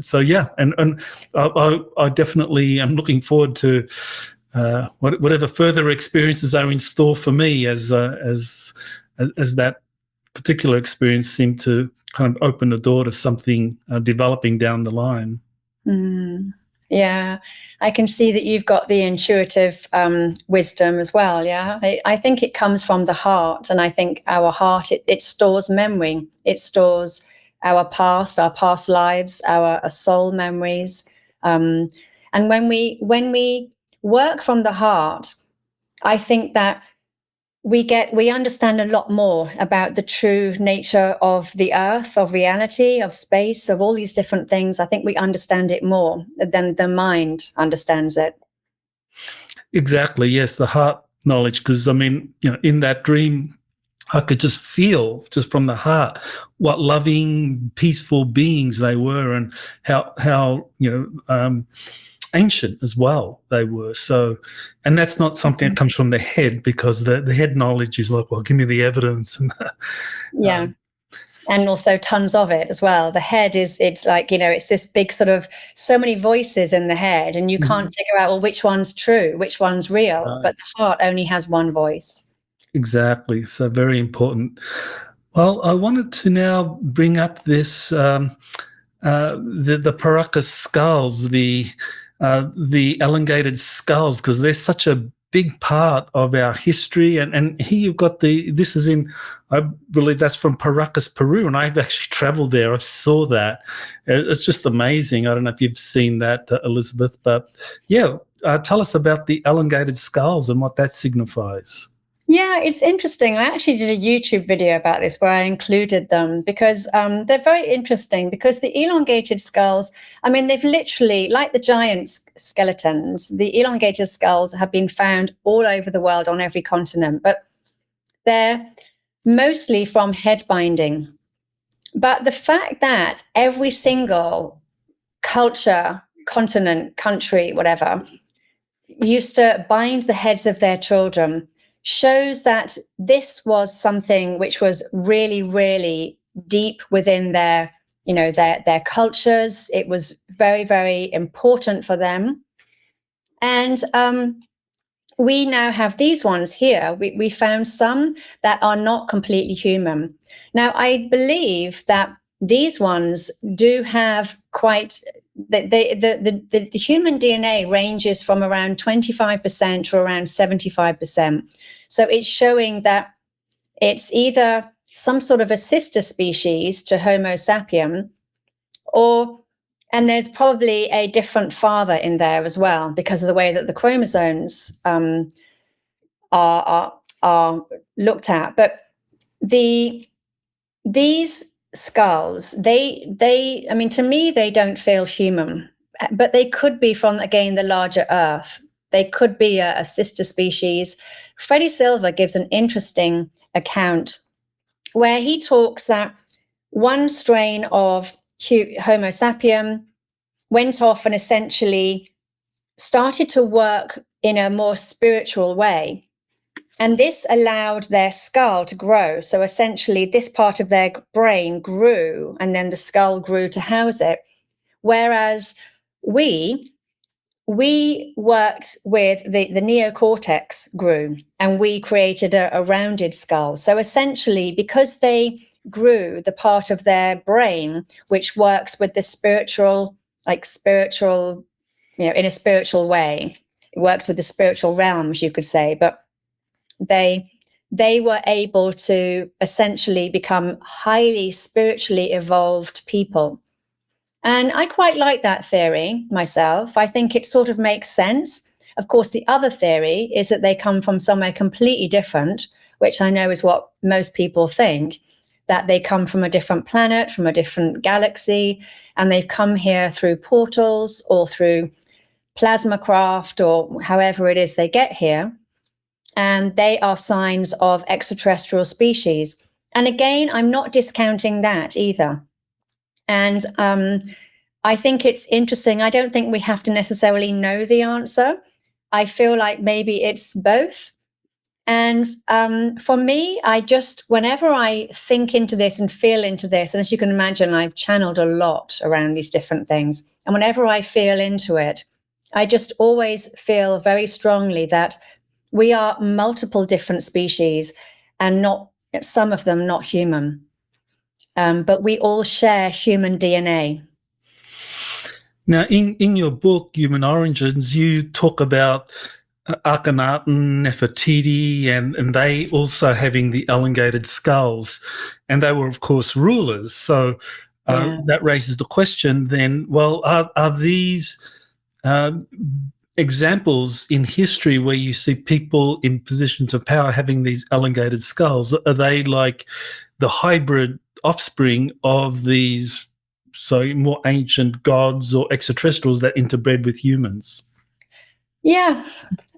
Speaker 1: So yeah, and I definitely am looking forward to whatever further experiences are in store for me as that particular experience seemed to kind of open the door to something developing down the line.
Speaker 3: Yeah, I can see that you've got the intuitive wisdom as well. Yeah, I think it comes from the heart, and I think our heart it stores memory. It stores our past lives, our soul memories, and when we work from the heart, I think that we understand a lot more about the true nature of the earth, of reality, of space, of all these different things. I think we understand it more than the mind understands it.
Speaker 1: Exactly. Yes, the heart knowledge, because I mean, in that dream, I could just feel, just from the heart, what loving, peaceful beings they were, and how ancient as well. They were so, and that's not something that comes from the head, because the head knowledge is like, well, give me the evidence. And
Speaker 3: Yeah. And also tons of it as well. The head it's like, it's this big sort of, so many voices in the head, and you can't figure out, well, which one's true, which one's real. But the heart only has one voice.
Speaker 1: Exactly. So very important. Well, I wanted to now bring up this, the Paracas skulls, the elongated skulls, because they're such a big part of our history. And here you've got this is in, I believe that's from Paracas, Peru, and I've actually traveled there. I saw that. It's just amazing. I don't know if you've seen that, Elisabeth, but yeah, tell us about the elongated skulls and what that signifies.
Speaker 3: Yeah, it's interesting. I actually did a YouTube video about this where I included them because they're very interesting, because the elongated skulls, I mean, they've literally, like the giant skeletons, the elongated skulls have been found all over the world on every continent, but they're mostly from head binding. But the fact that every single culture, continent, country, whatever, used to bind the heads of their children shows that this was something which was really, really deep within their cultures. It was very, very important for them. And we now have these ones here. We found some that are not completely human. Now, I believe that these ones do have quite, the human DNA ranges from around 25% to around 75%. So it's showing that it's either some sort of a sister species to Homo sapien, and there's probably a different father in there as well, because of the way that the chromosomes are looked at. But these skulls, they I mean, to me, they don't feel human, but they could be from, again, the larger Earth. They could be a sister species. Freddie Silver gives an interesting account where he talks that one strain of Homo sapien went off and essentially started to work in a more spiritual way. And this allowed their skull to grow. So essentially, this part of their brain grew, and then the skull grew to house it. Whereas we worked with the neocortex grew, and we created a rounded skull. So essentially, because they grew the part of their brain which works with the spiritual, in a spiritual way, it works with the spiritual realms, you could say, but they were able to essentially become highly spiritually evolved people. And I quite like that theory myself. I think it sort of makes sense. Of course, the other theory is that they come from somewhere completely different, which I know is what most people think, that they come from a different planet, from a different galaxy, and they've come here through portals or through plasma craft or however it is they get here. And they are signs of extraterrestrial species. And again, I'm not discounting that either. And I think it's interesting. I don't think we have to necessarily know the answer. I feel like maybe it's both. And for me, whenever I think into this and feel into this, and as you can imagine, I've channeled a lot around these different things. And whenever I feel into it, I just always feel very strongly that we are multiple different species, and not some of them not human. But we all share human DNA.
Speaker 1: Now, in your book, Human Origins, you talk about Akhenaten, Nefertiti, and they also having the elongated skulls. And they were, of course, rulers. So that raises the question then, well, are these examples in history where you see people in positions of power having these elongated skulls? Are they like the hybrid offspring of these more ancient gods or extraterrestrials that interbred with humans?
Speaker 3: Yeah,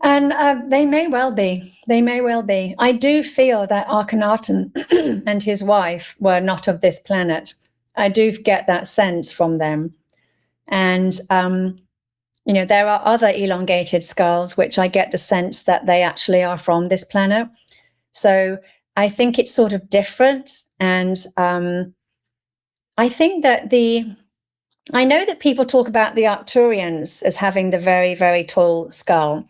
Speaker 3: and they may well be. They may well be. I do feel that Akhenaten and his wife were not of this planet. I do get that sense from them. And there are other elongated skulls, which I get the sense that they actually are from this planet. So I think it's sort of different. And I think that I know that people talk about the Arcturians as having the very, very tall skull,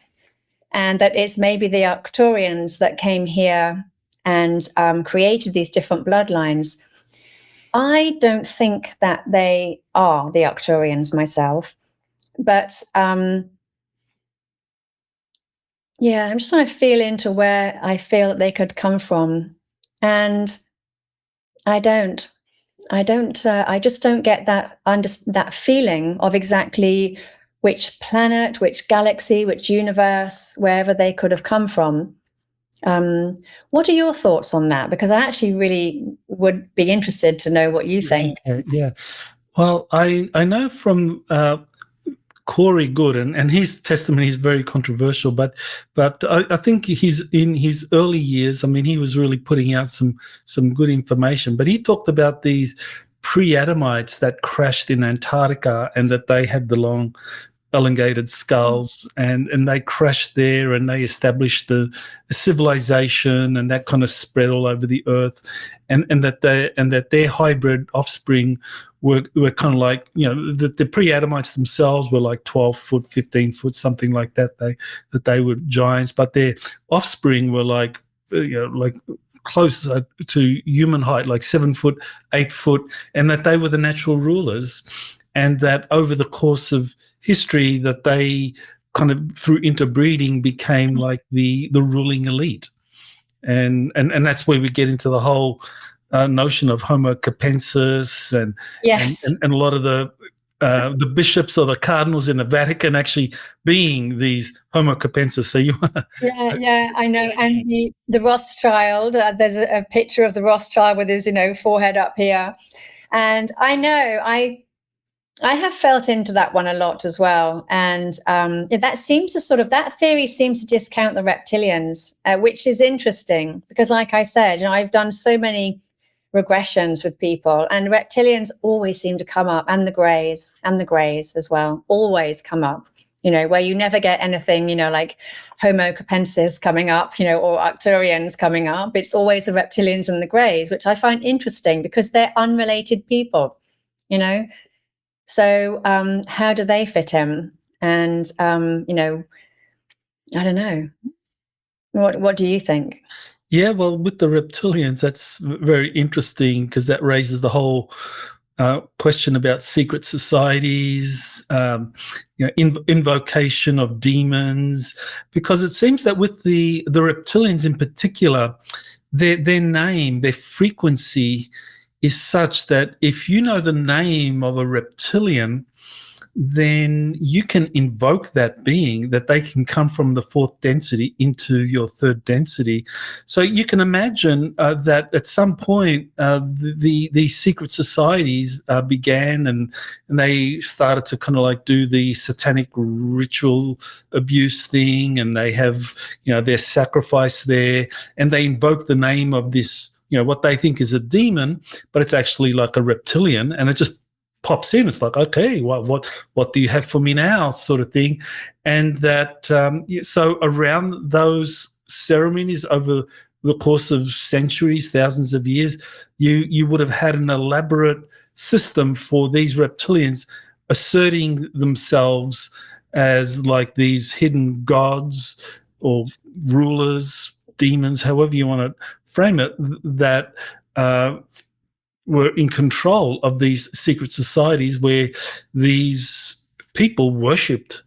Speaker 3: and that it's maybe the Arcturians that came here and created these different bloodlines. I don't think that they are the Arcturians myself, but yeah, I'm just trying to feel into where I feel that they could come from, and I just don't get that feeling of exactly which planet, which galaxy, which universe, wherever they could have come from. What are your thoughts on that? Because I actually really would be interested to know what you think.
Speaker 1: Yeah. Well, I know from Corey Good, and his testimony is very controversial, but I think he's in his early years. I mean, he was really putting out some good information. But he talked about these pre-Adamites that crashed in Antarctica, and that they had the long elongated skulls, and they crashed there, and they established the civilization, and that kind of spread all over the earth, and that their hybrid offspring were kind of like, the pre-Adamites themselves were like 12 foot, 15 foot, something like that. They were giants, but their offspring were like close to human height, like 7 foot, 8 foot, and that they were the natural rulers, and that over the course of history that they kind of through interbreeding became like the ruling elite, and that's where we get into the whole notion of Homo capensis, and
Speaker 3: Yes.
Speaker 1: and a lot of the bishops or the cardinals in the Vatican actually being these Homo capensis. So you
Speaker 3: Yeah, I know. And the Rothschild, there's a picture of the Rothschild with his, forehead up here. And I know, I have felt into that one a lot as well. And that seems to that theory seems to discount the reptilians, which is interesting because, like I said, I've done so many regressions with people, and reptilians always seem to come up, and the greys as well, always come up, where you never get anything, like Homo capensis coming up, or Arcturians coming up. It's always the reptilians and the greys, which I find interesting because they're unrelated people, So how do they fit in? And, I don't know. What do you think?
Speaker 1: Yeah, well, with the reptilians, that's very interesting because that raises the whole question about secret societies, invocation of demons, because it seems that with the reptilians in particular, their name, their frequency is such that if you know the name of a reptilian, then you can invoke that being, that they can come from the fourth density into your third density. So you can imagine that at some point these secret societies began, and they started to kind of like do the satanic ritual abuse thing, and they have their sacrifice there, and they invoke the name of this what they think is a demon, but it's actually like a reptilian, and it just pops in. It's like, okay, what do you have for me now, sort of thing. And that so around those ceremonies over the course of centuries, thousands of years, you would have had an elaborate system for these reptilians asserting themselves as like these hidden gods or rulers, demons, however you want to frame it, that were in control of these secret societies where these people worshipped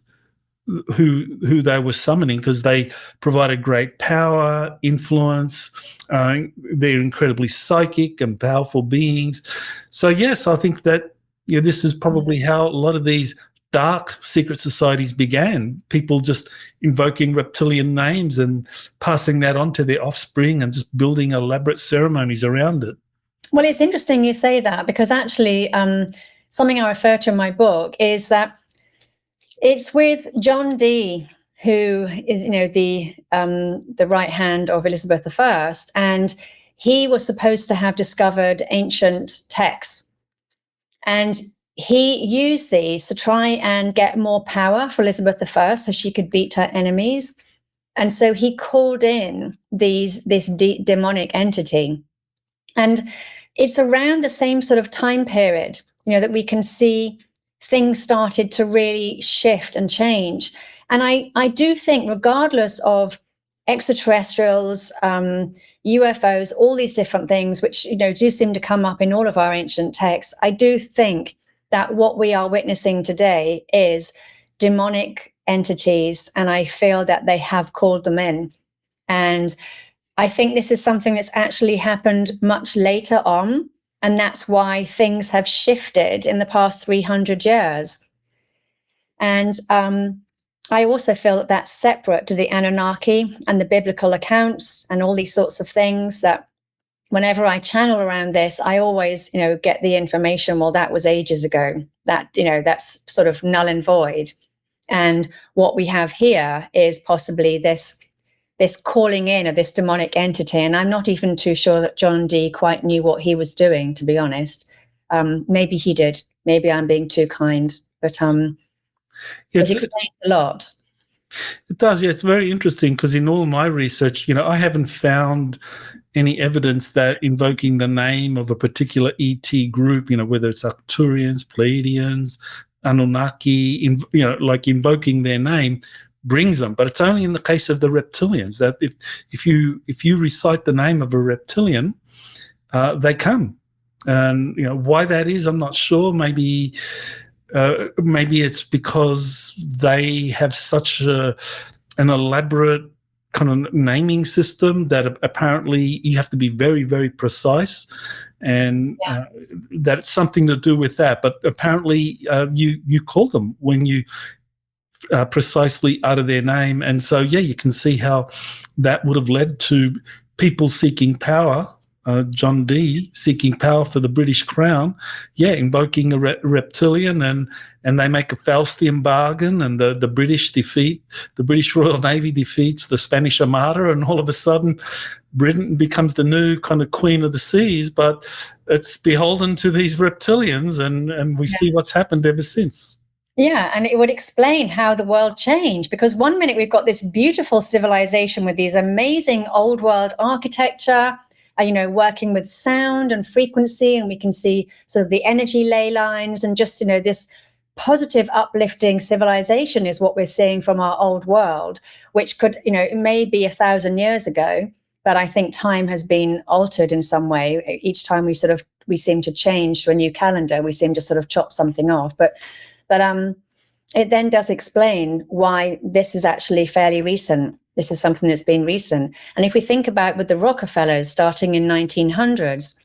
Speaker 1: who they were summoning, because they provided great power, influence. They're incredibly psychic and powerful beings. So yes, I think that this is probably how a lot of these dark secret societies began. People just invoking reptilian names and passing that on to their offspring and just building elaborate ceremonies around it.
Speaker 3: Well, it's interesting you say that, because actually something I refer to in my book is that it's with John Dee, who is, the right hand of Elizabeth I, and he was supposed to have discovered ancient texts. And he used these to try and get more power for Elizabeth I so she could beat her enemies. And so he called in this demonic entity. And it's around the same sort of time period, that we can see things started to really shift and change. And I do think, regardless of extraterrestrials, UFOs, all these different things, which, do seem to come up in all of our ancient texts, I do think that what we are witnessing today is demonic entities, and I feel that they have called them in. And I think this is something that's actually happened much later on, and that's why things have shifted in the past 300 years. And I also feel that that's separate to the Anunnaki and the biblical accounts and all these sorts of things, that whenever I channel around this, I always, get the information, well, that was ages ago, that, that's sort of null and void. And what we have here is possibly this calling in of this demonic entity. And I'm not even too sure that John Dee quite knew what he was doing, to be honest. Maybe he did. Maybe I'm being too kind, but it explains a lot.
Speaker 1: It does, yeah. It's very interesting, because in all my research, I haven't found any evidence that invoking the name of a particular ET group, whether it's Arcturians, Pleiadians, Anunnaki, like invoking their name brings them. But it's only in the case of the reptilians that if you recite the name of a reptilian, they come. And why that is, I'm not sure. Maybe it's because they have such an elaborate kind of naming system that apparently you have to be very, very precise, and that's something to do with that. But apparently you call them when you precisely utter their name. And so, you can see how that would have led to people seeking power, John Dee seeking power for the British Crown, invoking a reptilian, and they make a Faustian bargain, and the British Royal Navy defeats the Spanish Armada, and all of a sudden Britain becomes the new kind of queen of the seas, but it's beholden to these reptilians, and we see what's happened ever since.
Speaker 3: Yeah, and it would explain how the world changed, because one minute we've got this beautiful civilization with these amazing old world architecture, working with sound and frequency, and we can see sort of the energy ley lines, and just, this positive, uplifting civilization is what we're seeing from our old world, which could, it may be 1,000 years ago, but I think time has been altered in some way. Each time we seem to change to a new calendar, we seem to sort of chop something off. But it then does explain why this is actually fairly recent. This is something that's been recent. And if we think about with the Rockefellers starting in 1900s,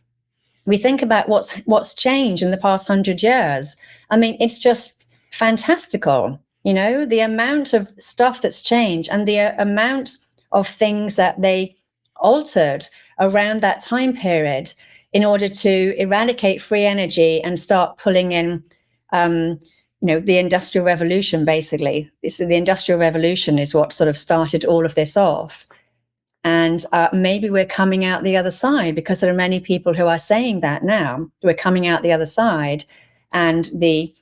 Speaker 3: we think about what's changed in the past 100 years. I mean, it's just fantastical, the amount of stuff that's changed and the amount of things that they altered around that time period in order to eradicate free energy and start pulling in the Industrial Revolution, basically. The Industrial Revolution is what sort of started all of this off. And maybe we're coming out the other side, because there are many people who are saying that now. We're coming out the other side, and the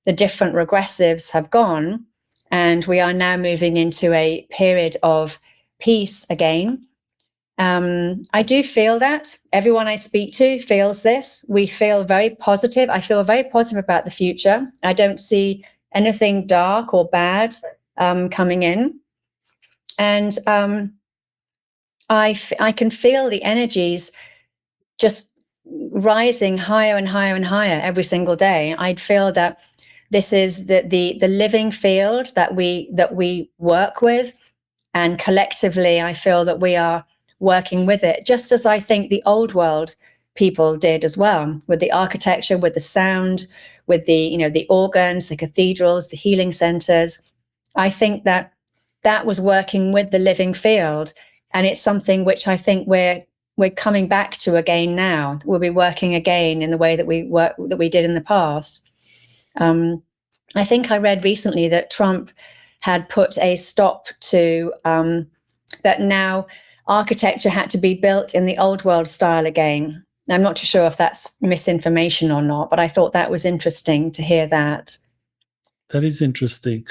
Speaker 3: different regressives have gone, and we are now moving into a period of peace again. I do feel that everyone I speak to feels this. We feel very positive. I feel very positive about the future. I don't see anything dark or bad coming in. And I can feel the energies just rising higher and higher and higher every single day. I'd feel that this is the living field that we work with, and collectively I feel that we are working with it, just as I think the old world people did as well, with the architecture, with the sound, with the organs, the cathedrals, the healing centers. I think that was working with the living field, and it's something which I think we're coming back to again now. We'll be working again in the way that we did in the past. I think I read recently that Trump had put a stop to that now architecture had to be built in the old world style again. I'm not too sure if that's misinformation or not, but I thought that was interesting to hear that.
Speaker 1: That is interesting.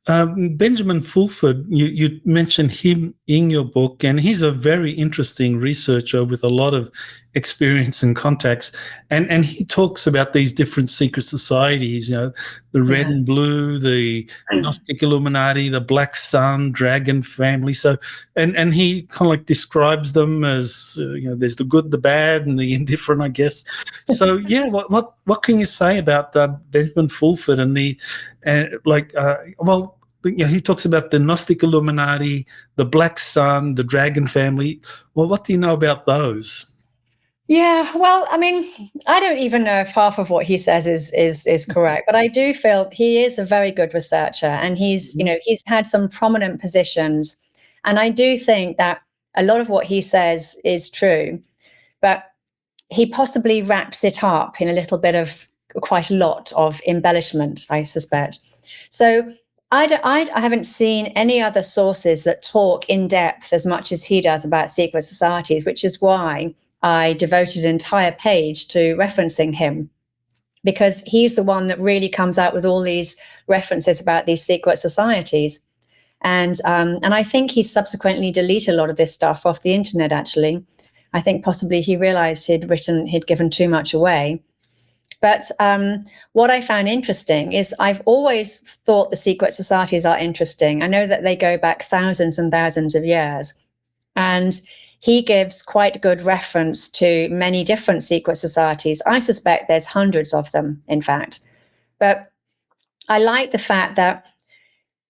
Speaker 1: Benjamin Fulford, you mentioned him in your book, and he's a very interesting researcher with a lot of experience and contacts. And he talks about these different secret societies, the red and blue, the Gnostic Illuminati, the Black Sun, Dragon Family. So, and he kind of like describes them as, there's the good, the bad, and the indifferent, I guess. So, yeah, what can you say about Benjamin Fulford and he talks about the Gnostic Illuminati, the Black Sun, the Dragon Family. Well, what do you know about those?
Speaker 3: Yeah, well, I mean, I don't even know if half of what he says is correct, but I do feel he is a very good researcher, and he's had some prominent positions, and I do think that a lot of what he says is true, but he possibly wraps it up in a little bit of quite a lot of embellishment, I suspect. So I haven't seen any other sources that talk in depth as much as he does about secret societies, which is why I devoted an entire page to referencing him, because he's the one that really comes out with all these references about these secret societies. And I think he subsequently deleted a lot of this stuff off the internet, actually. I think possibly he realized he'd given too much away. But what I found interesting is I've always thought the secret societies are interesting. I know that they go back thousands and thousands of years. And he gives quite good reference to many different secret societies. I suspect there's hundreds of them, in fact. But I like the fact that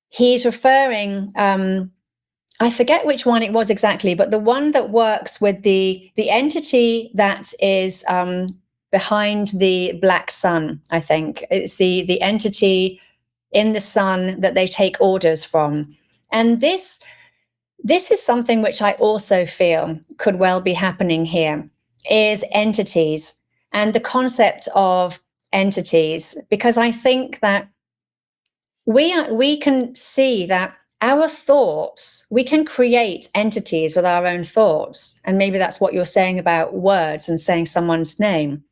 Speaker 3: he's referring, I forget which one it was exactly, but the one that works with the entity that is behind the Black Sun, I think. It's the entity in the sun that they take orders from. And this is something which I also feel could well be happening here, is entities and the concept of entities, because I think that we can see that our thoughts, we can create entities with our own thoughts. And maybe that's what you're saying about words and saying someone's name.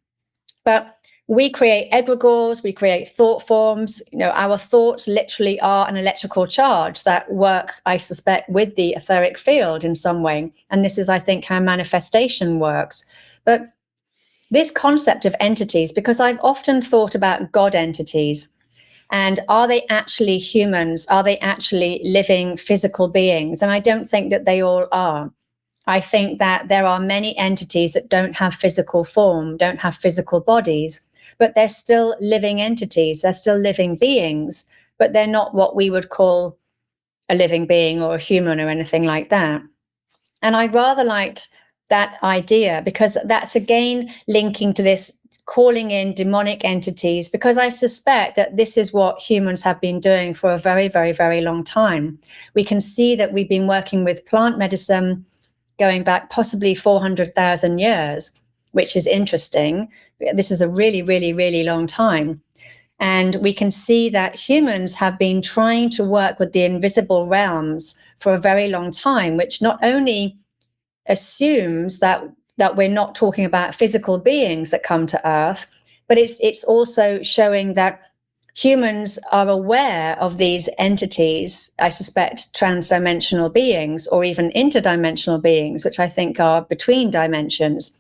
Speaker 3: But we create egregores, we create thought forms. Our thoughts literally are an electrical charge that work, I suspect, with the etheric field in some way. And this is, I think, how manifestation works. But this concept of entities, because I've often thought about God entities, and are they actually humans? Are they actually living physical beings? And I don't think that they all are. I think that there are many entities that don't have physical form, don't have physical bodies, but they're still living entities. They're still living beings, but they're not what we would call a living being or a human or anything like that. And I rather liked that idea, because that's again linking to this calling in demonic entities, because I suspect that this is what humans have been doing for a very, very, very long time. We can see that we've been working with plant medicine going back possibly 400,000 years, which is interesting. This is a really, really, really long time. And we can see that humans have been trying to work with the invisible realms for a very long time, which not only assumes that we're not talking about physical beings that come to Earth, but it's also showing that humans are aware of these entities, I suspect transdimensional beings or even interdimensional beings, which I think are between dimensions.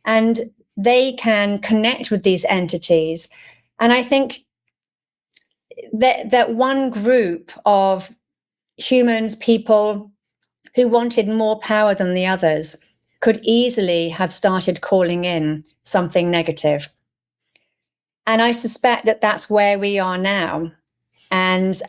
Speaker 3: And they can connect with these entities. And I think that one group of humans, people who wanted more power than the others, could easily have started calling in something negative. And I suspect that that's where we are now. And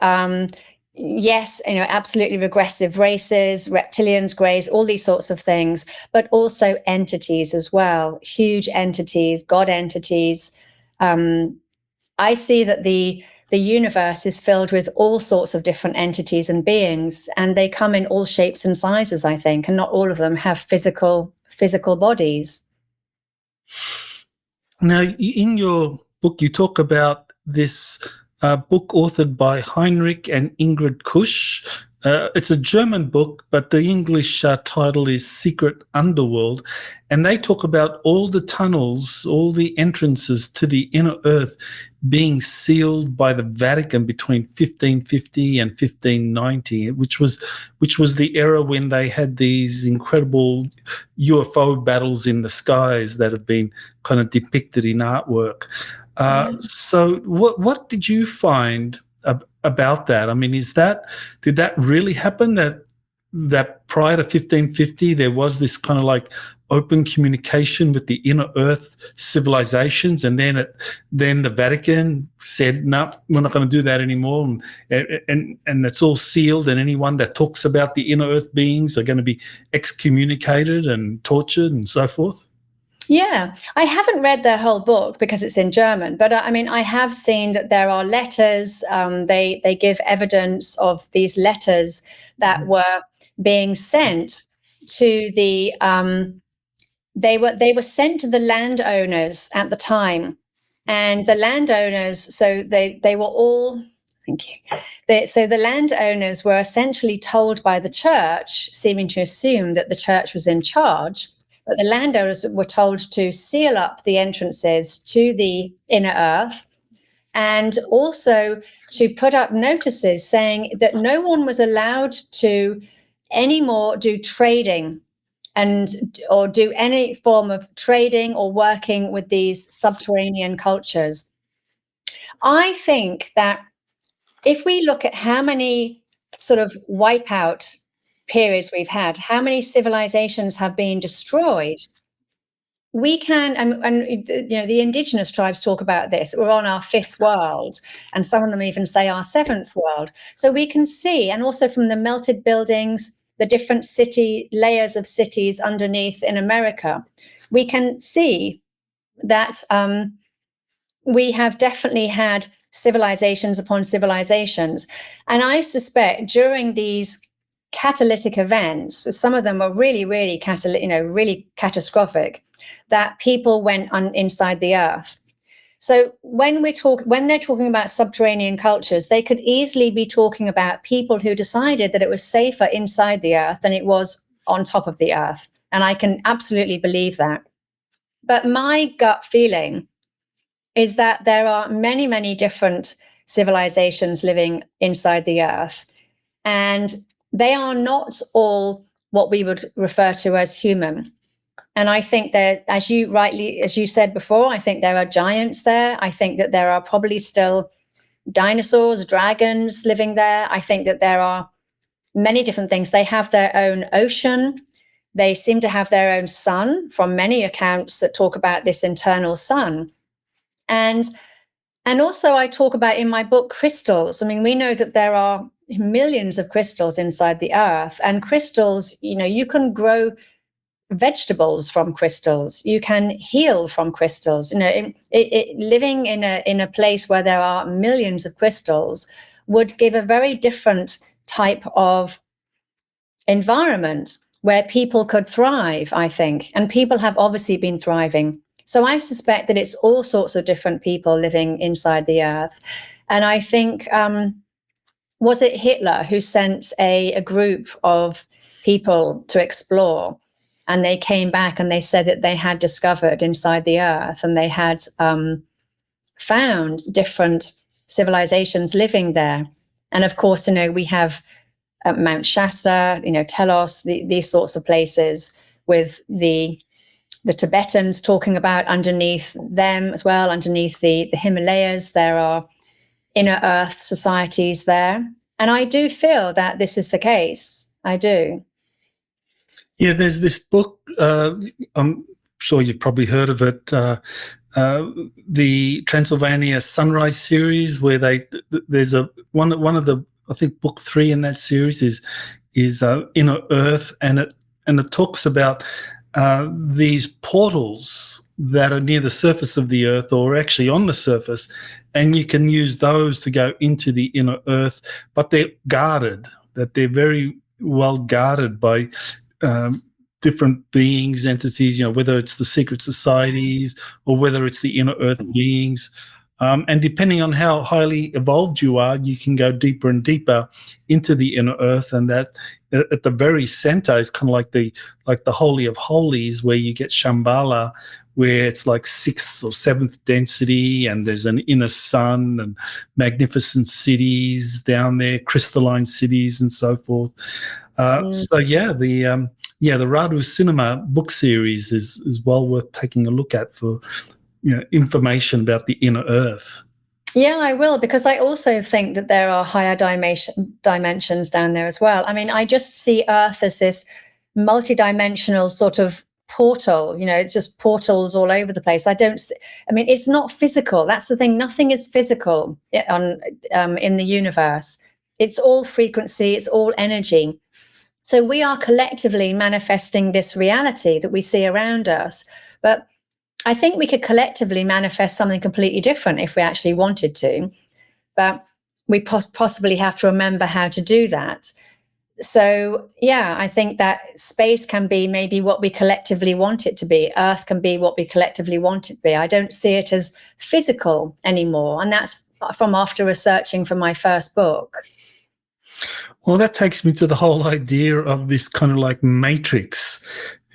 Speaker 3: yes, absolutely regressive races, reptilians, greys, all these sorts of things, but also entities as well, huge entities, God entities. I see that the universe is filled with all sorts of different entities and beings, and they come in all shapes and sizes, I think, and not all of them have physical bodies.
Speaker 1: Now, in your book, you talk about this book authored by Heinrich and Ingrid Kusch, It's a German book, but the English title is Secret Underworld. And they talk about all the tunnels, all the entrances to the inner earth being sealed by the Vatican between 1550 and 1590, which was the era when they had these incredible UFO battles in the skies that have been kind of depicted in artwork. So what did you find about that? I mean, did that really happen, that prior to 1550 there was this kind of like open communication with the inner earth civilizations, and then the Vatican said, no, we're not going to do that anymore, and it's all sealed, and anyone that talks about the inner earth beings are going to be excommunicated and tortured and so forth?
Speaker 3: Yeah, I haven't read their whole book because it's in German, but I mean, I have seen that there are letters. They give evidence of these letters that were being sent to the. They were sent to the landowners at the time, and the landowners. So they were all. Thank you. So the landowners were essentially told by the church, seeming to assume that the church was in charge. But the landowners were told to seal up the entrances to the inner earth, and also to put up notices saying that no one was allowed to anymore do trading or do any form of trading or working with these subterranean cultures. I think that if we look at how many sort of wipeout periods we've had, how many civilizations have been destroyed, we can, and the indigenous tribes talk about this, we're on our fifth world, and some of them even say our seventh world. So we can see, and also from the melted buildings, the different layers of cities underneath in America, we can see that we have definitely had civilizations upon civilizations. And I suspect during these catalytic events, so some of them were really, really really catastrophic, that people went inside the earth. So when they're talking about subterranean cultures, they could easily be talking about people who decided that it was safer inside the earth than it was on top of the earth. And I can absolutely believe that. But my gut feeling is that there are many, many different civilizations living inside the earth. And they are not all what we would refer to as human. And I think that, as you said before, I think there are giants there. I think that there are probably still dinosaurs, dragons living there. I think that there are many different things. They have their own ocean. They seem to have their own sun, from many accounts that talk about this internal sun. And also I talk about in my book crystals. I mean, we know that there are millions of crystals inside the earth, and crystals, you can grow vegetables from crystals, you can heal from crystals. Living in a place where there are millions of crystals would give a very different type of environment where people could thrive, I think, and people have obviously been thriving. So I suspect that it's all sorts of different people living inside the earth. And I think was it Hitler who sent a group of people to explore, and they came back and they said that they had discovered inside the earth, and they had found different civilizations living there. And of course, we have Mount Shasta, Telos, these sorts of places, with the Tibetans talking about underneath them as well, underneath the Himalayas, there are inner earth societies there. And I do feel that this is the case. I do.
Speaker 1: Yeah, there's this book, I'm sure you've probably heard of it, the Transylvania Sunrise series, where there's one of the, I think book 3 in that series is Inner Earth, and it talks about these portals that are near the surface of the earth, or actually on the surface, and you can use those to go into the inner earth, but they're guarded, that they're very well guarded by different beings, entities, whether it's the secret societies or whether it's the inner earth beings. And depending on how highly evolved you are, you can go deeper and deeper into the inner earth. And that at the very center is kind of like the Holy of Holies, where you get Shambhala, where it's like 6th or 7th density, and there's an inner sun and magnificent cities down there, crystalline cities and so forth. So the Radu Cinema book series is well worth taking a look at for information about the inner earth.
Speaker 3: Yeah, I will, because I also think that there are higher dimensions down there as well. I mean, I just see Earth as this multidimensional sort of portal. It's just portals all over the place. It's not physical. That's the thing. Nothing is physical in the universe. It's all frequency. It's all energy. So we are collectively manifesting this reality that we see around us. But I think we could collectively manifest something completely different if we actually wanted to. But we possibly have to remember how to do that. So, I think that space can be maybe what we collectively want it to be. Earth can be what we collectively want it to be. I don't see it as physical anymore. And that's from after researching for my first book.
Speaker 1: Well, that takes me to the whole idea of this kind of like matrix.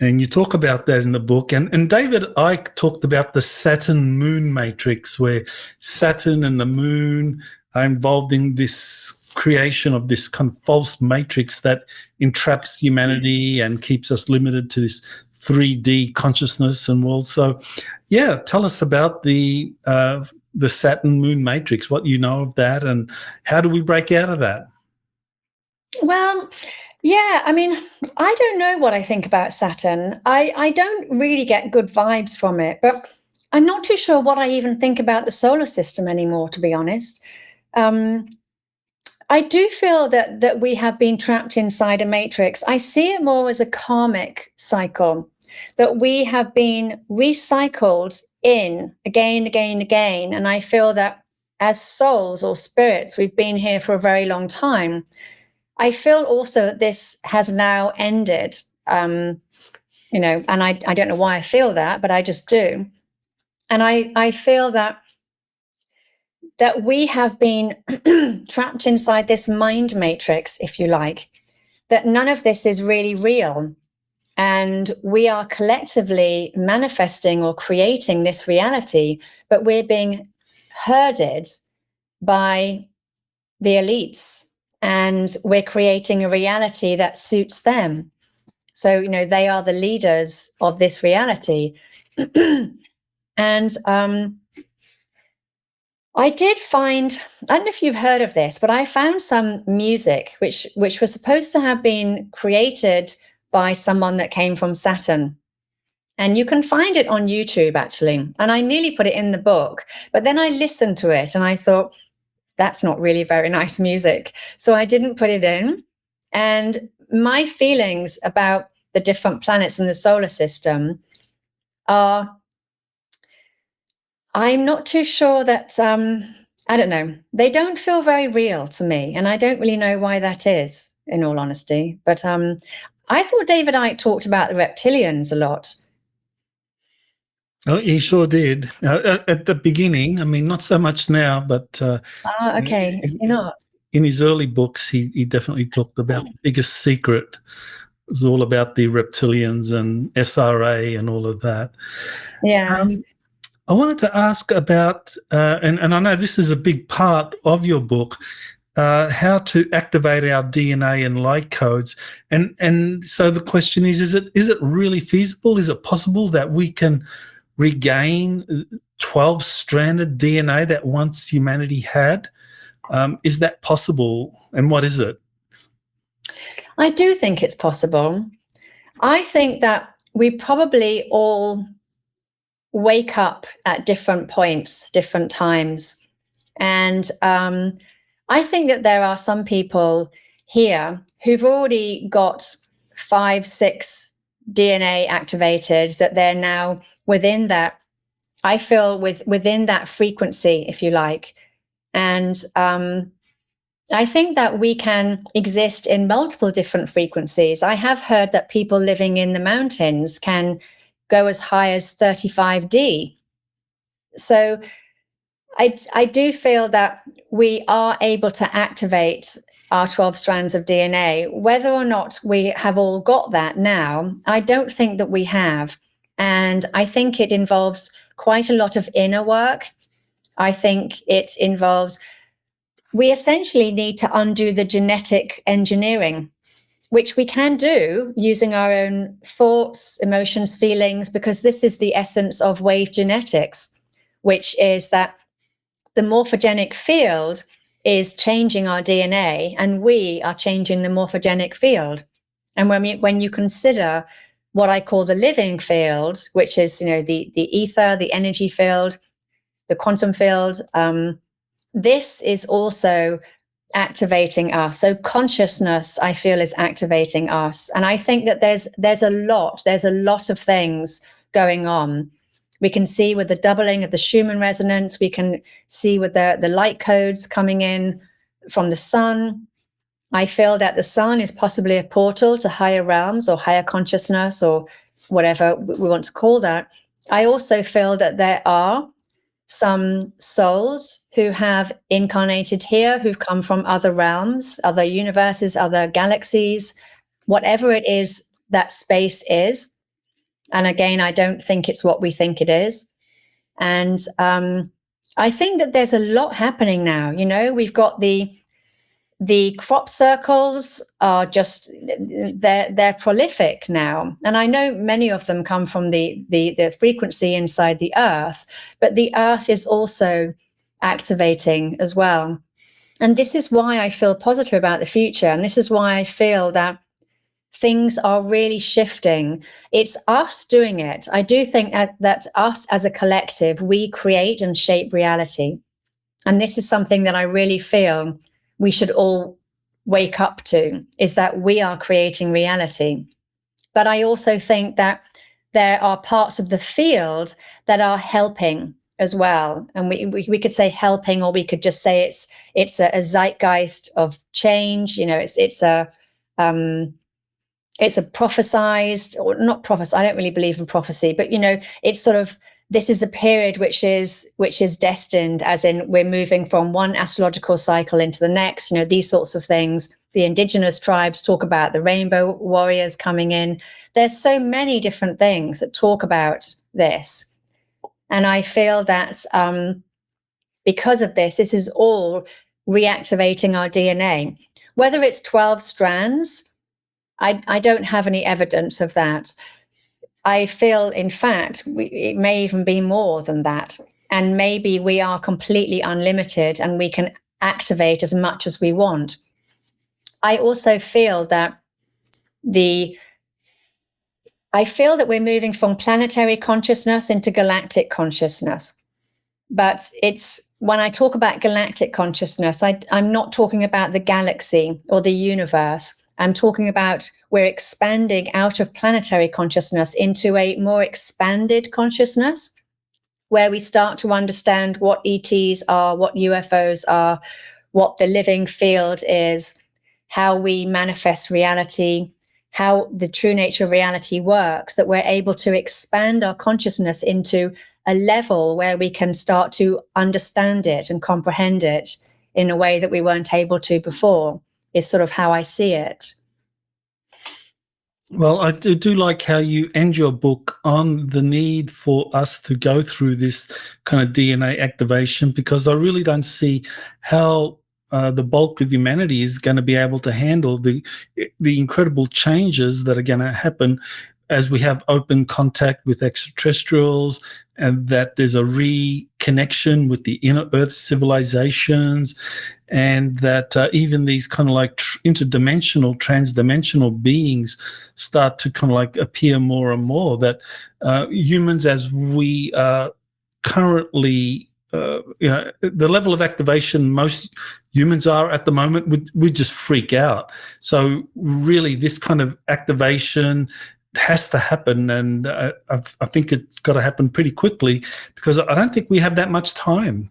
Speaker 1: And you talk about that in the book. And David Icke talked about the Saturn-Moon matrix, where Saturn and the moon are involved in this creation of this kind of false matrix that entraps humanity and keeps us limited to this 3D consciousness and world. So, tell us about the Saturn-Moon matrix, what you know of that, and how do we break out of that?
Speaker 3: Well, I don't know what I think about Saturn. I don't really get good vibes from it, but I'm not too sure what I even think about the solar system anymore, to be honest. I do feel that we have been trapped inside a matrix. I see it more as a karmic cycle, that we have been recycled in again, again, again. And I feel that as souls or spirits, we've been here for a very long time. I feel also that this has now ended, and I don't know why I feel that, but I just do. And I feel that we have been trapped inside this mind matrix, if you like, that none of this is really real. And we are collectively manifesting or creating this reality, but we're being herded by the elites. And we're creating a reality that suits them. So, they are the leaders of this reality. And I did find, I don't know if you've heard of this, but I found some music which was supposed to have been created by someone that came from Saturn. And you can find it on YouTube, actually. And I nearly put it in the book, but then I listened to it and I thought, that's not really very nice music. So I didn't put it in. And my feelings about the different planets in the solar system are, I'm not too sure that, I don't know, they don't feel very real to me. And I don't really know why that is, in all honesty. But I thought David Icke talked about the reptilians a lot.
Speaker 1: Oh, he sure did. At the beginning, not so much now, but
Speaker 3: okay. Is he not?
Speaker 1: In his early books, he definitely talked about the biggest secret. It was all about the reptilians and SRA and all of that.
Speaker 3: Yeah.
Speaker 1: I wanted to ask about, and I know this is a big part of your book, how to activate our DNA and light codes. And so the question is it really feasible? Is it possible that we can regain 12-stranded DNA that once humanity had? Is that possible? And what is it?
Speaker 3: I do think it's possible. I think that we probably all wake up at different points, different times. And I think that there are some people here who've already got 5, 6 DNA activated, that they're now within that, I feel within that frequency, if you like. And I think that we can exist in multiple different frequencies. I have heard that people living in the mountains can go as high as 35D. So I do feel that we are able to activate our 12 strands of DNA. Whether or not we have all got that now, I don't think that we have. And I think it involves quite a lot of inner work. I think it involves, we essentially need to undo the genetic engineering, which we can do using our own thoughts, emotions, feelings, because this is the essence of wave genetics, which is that the morphogenic field is changing our DNA, and we are changing the morphogenic field. And when you consider what I call the living field, which is, the ether, the energy field, the quantum field, this is also activating us. So consciousness, I feel, is activating us. And I think that there's a lot of things going on. We can see with the doubling of the Schumann resonance, we can see with the light codes coming in from the sun. I feel that the sun is possibly a portal to higher realms or higher consciousness or whatever we want to call that. I also feel that there are some souls who have incarnated here, who've come from other realms, other universes, other galaxies, whatever it is that space is. And again, I don't think it's what we think it is. And I think that there's a lot happening now. We've got the crop circles are just, they're prolific now. And I know many of them come from the frequency inside the earth, but the earth is also activating as well. And this is why I feel positive about the future. And this is why I feel that things are really shifting. It's us doing it. I do think that us as a collective, we create and shape reality. And this is something that I really feel we should all wake up to, is that we are creating reality. But I also think that there are parts of the field that are helping as well. And we could say helping, or we could just say it's a zeitgeist of change. It's a prophesized, or not prophesized. I don't really believe in prophecy, but it's sort of, this is a period which is destined, as in we're moving from one astrological cycle into the next, these sorts of things. The indigenous tribes talk about the rainbow warriors coming in. There's so many different things that talk about this. And I feel that because of this, it is all reactivating our DNA. Whether it's 12 strands, I don't have any evidence of that. I feel, in fact, it may even be more than that. And maybe we are completely unlimited and we can activate as much as we want. I also feel that we're moving from planetary consciousness into galactic consciousness. But when I talk about galactic consciousness, I'm not talking about the galaxy or the universe. I'm talking about we're expanding out of planetary consciousness into a more expanded consciousness, where we start to understand what ETs are, what UFOs are, what the living field is, how we manifest reality, how the true nature of reality works, that we're able to expand our consciousness into a level where we can start to understand it and comprehend it in a way that we weren't able to before, is sort of how I see it.
Speaker 1: Well, I do like how you end your book on the need for us to go through this kind of DNA activation, because I really don't see how the bulk of humanity is going to be able to handle the incredible changes that are going to happen as we have open contact with extraterrestrials, and that there's a reconnection with the inner Earth civilizations, and that even these kind of like interdimensional, transdimensional beings start to kind of like appear more and more, that humans, as we are currently, the level of activation most humans are at the moment, we just freak out. So really this kind of activation has to happen, and I think it's got to happen pretty quickly, because I don't think we have that much time.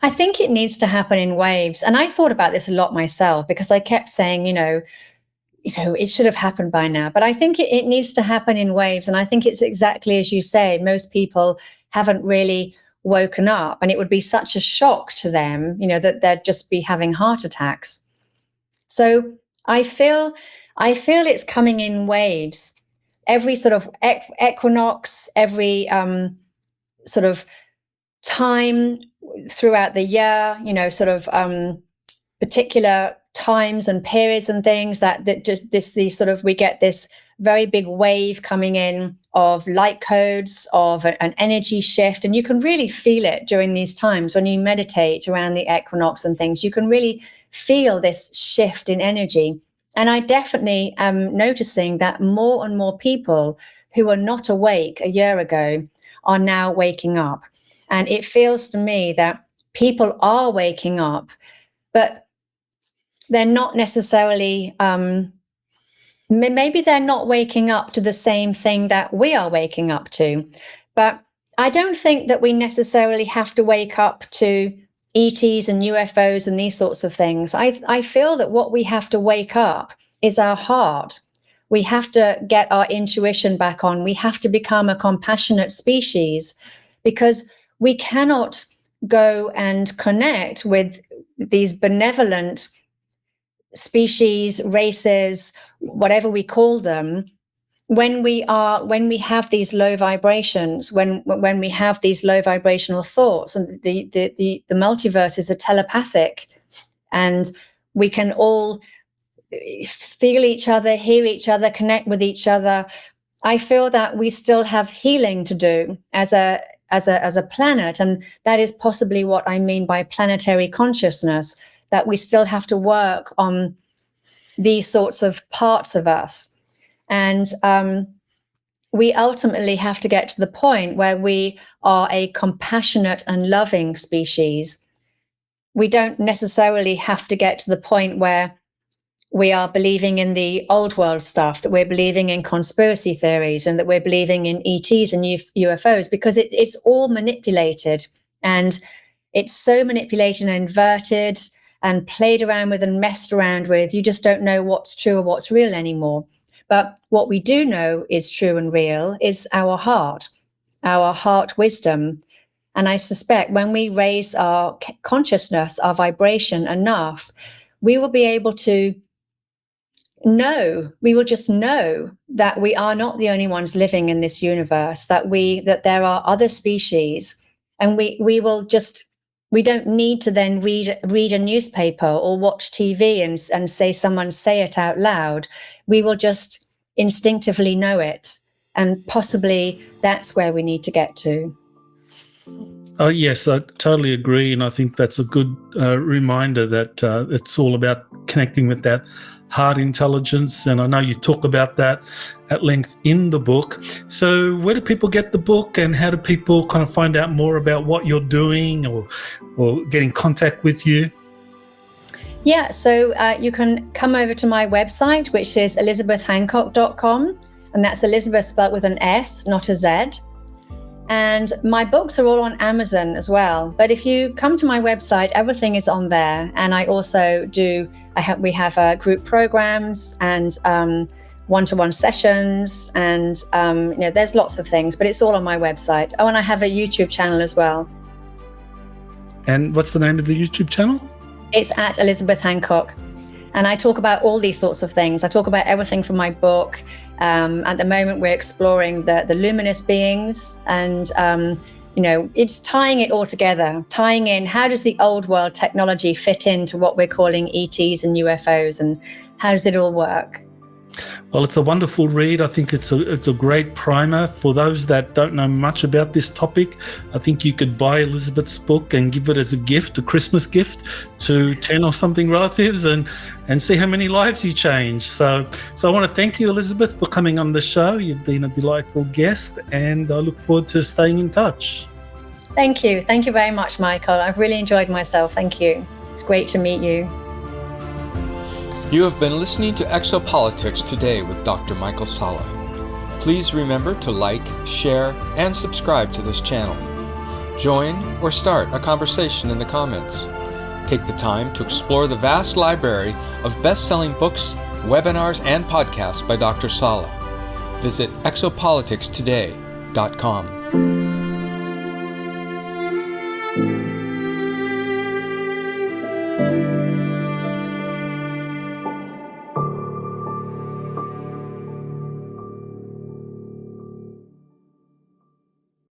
Speaker 3: I think it needs to happen in waves. And I thought about this a lot myself, because I kept saying, it should have happened by now. But I think it needs to happen in waves. And I think it's exactly as you say, most people haven't really woken up, and it would be such a shock to them, that they'd just be having heart attacks. So I feel it's coming in waves. Every sort of equinox, every sort of time throughout the year, sort of particular times and periods and things that just these sort of, we get this very big wave coming in of light codes, of an energy shift. And you can really feel it during these times when you meditate around the equinox and things. You can really feel this shift in energy. And I definitely am noticing that more and more people who were not awake a year ago are now waking up. And it feels to me that people are waking up, but they're not necessarily, maybe they're not waking up to the same thing that we are waking up to. But I don't think that we necessarily have to wake up to ETs and UFOs and these sorts of things. I feel that what we have to wake up is our heart. We have to get our intuition back on. We have to become a compassionate species, because we cannot go and connect with these benevolent species, races, whatever we call them, when we have these low vibrations, when we have these low vibrational thoughts. And the multiverse is a telepathic, and we can all feel each other, hear each other, connect with each other. I feel that we still have healing to do as a planet, and that is possibly what I mean by planetary consciousness, that we still have to work on these sorts of parts of us. And we ultimately have to get to the point where we are a compassionate and loving species. We don't necessarily have to get to the point where we are believing in the old world stuff, that we're believing in conspiracy theories, and that we're believing in ETs and UFOs, because it's all manipulated, and it's so manipulated and inverted and played around with and messed around with. You just don't know what's true or what's real anymore. But what we do know is true and real is our heart wisdom. And I suspect when we raise our consciousness, our vibration enough, we will be able to we will just know that we are not the only ones living in this universe, that there are other species, and we don't need to then read a newspaper or watch TV and someone say it out loud. We will just instinctively know it, and possibly that's where we need to get to.
Speaker 1: Oh, yes, I totally agree. And I think that's a good reminder that it's all about connecting with that heart intelligence. And I know you talk about that at length in the book. So where do people get the book, and how do people kind of find out more about what you're doing or get in contact with you?
Speaker 3: Yeah, so you can come over to my website, which is elisabethhancock.com. And that's Elizabeth spelled with an S, not a Z. And my books are all on Amazon as well. But if you come to my website, everything is on there. And I also we have group programs and one-to-one sessions, and there's lots of things, but it's all on my website. Oh, and I have a YouTube channel as well.
Speaker 1: And what's the name of the YouTube channel?
Speaker 3: It's at Elisabeth Hancock. And I talk about all these sorts of things. I talk about everything from my book. At the moment, we're exploring the luminous beings, and it's tying it all together, tying in how does the old world technology fit into what we're calling ETs and UFOs, and how does it all work?
Speaker 1: Well, it's a wonderful read. I think it's a great primer for those that don't know much about this topic. I think you could buy Elisabeth's book and give it as a gift, a Christmas gift, to 10 or something relatives, and see how many lives you change. So I want to thank you, Elisabeth, for coming on the show. You've been a delightful guest, and I look forward to staying in touch.
Speaker 3: Thank you. Thank you very much, Michael. I've really enjoyed myself. Thank you. It's great to meet you.
Speaker 2: You have been listening to Exopolitics Today with Dr. Michael Salla. Please remember to like, share, and subscribe to this channel. Join or start a conversation in the comments. Take the time to explore the vast library of best-selling books, webinars, and podcasts by Dr. Salla. Visit exopoliticstoday.com.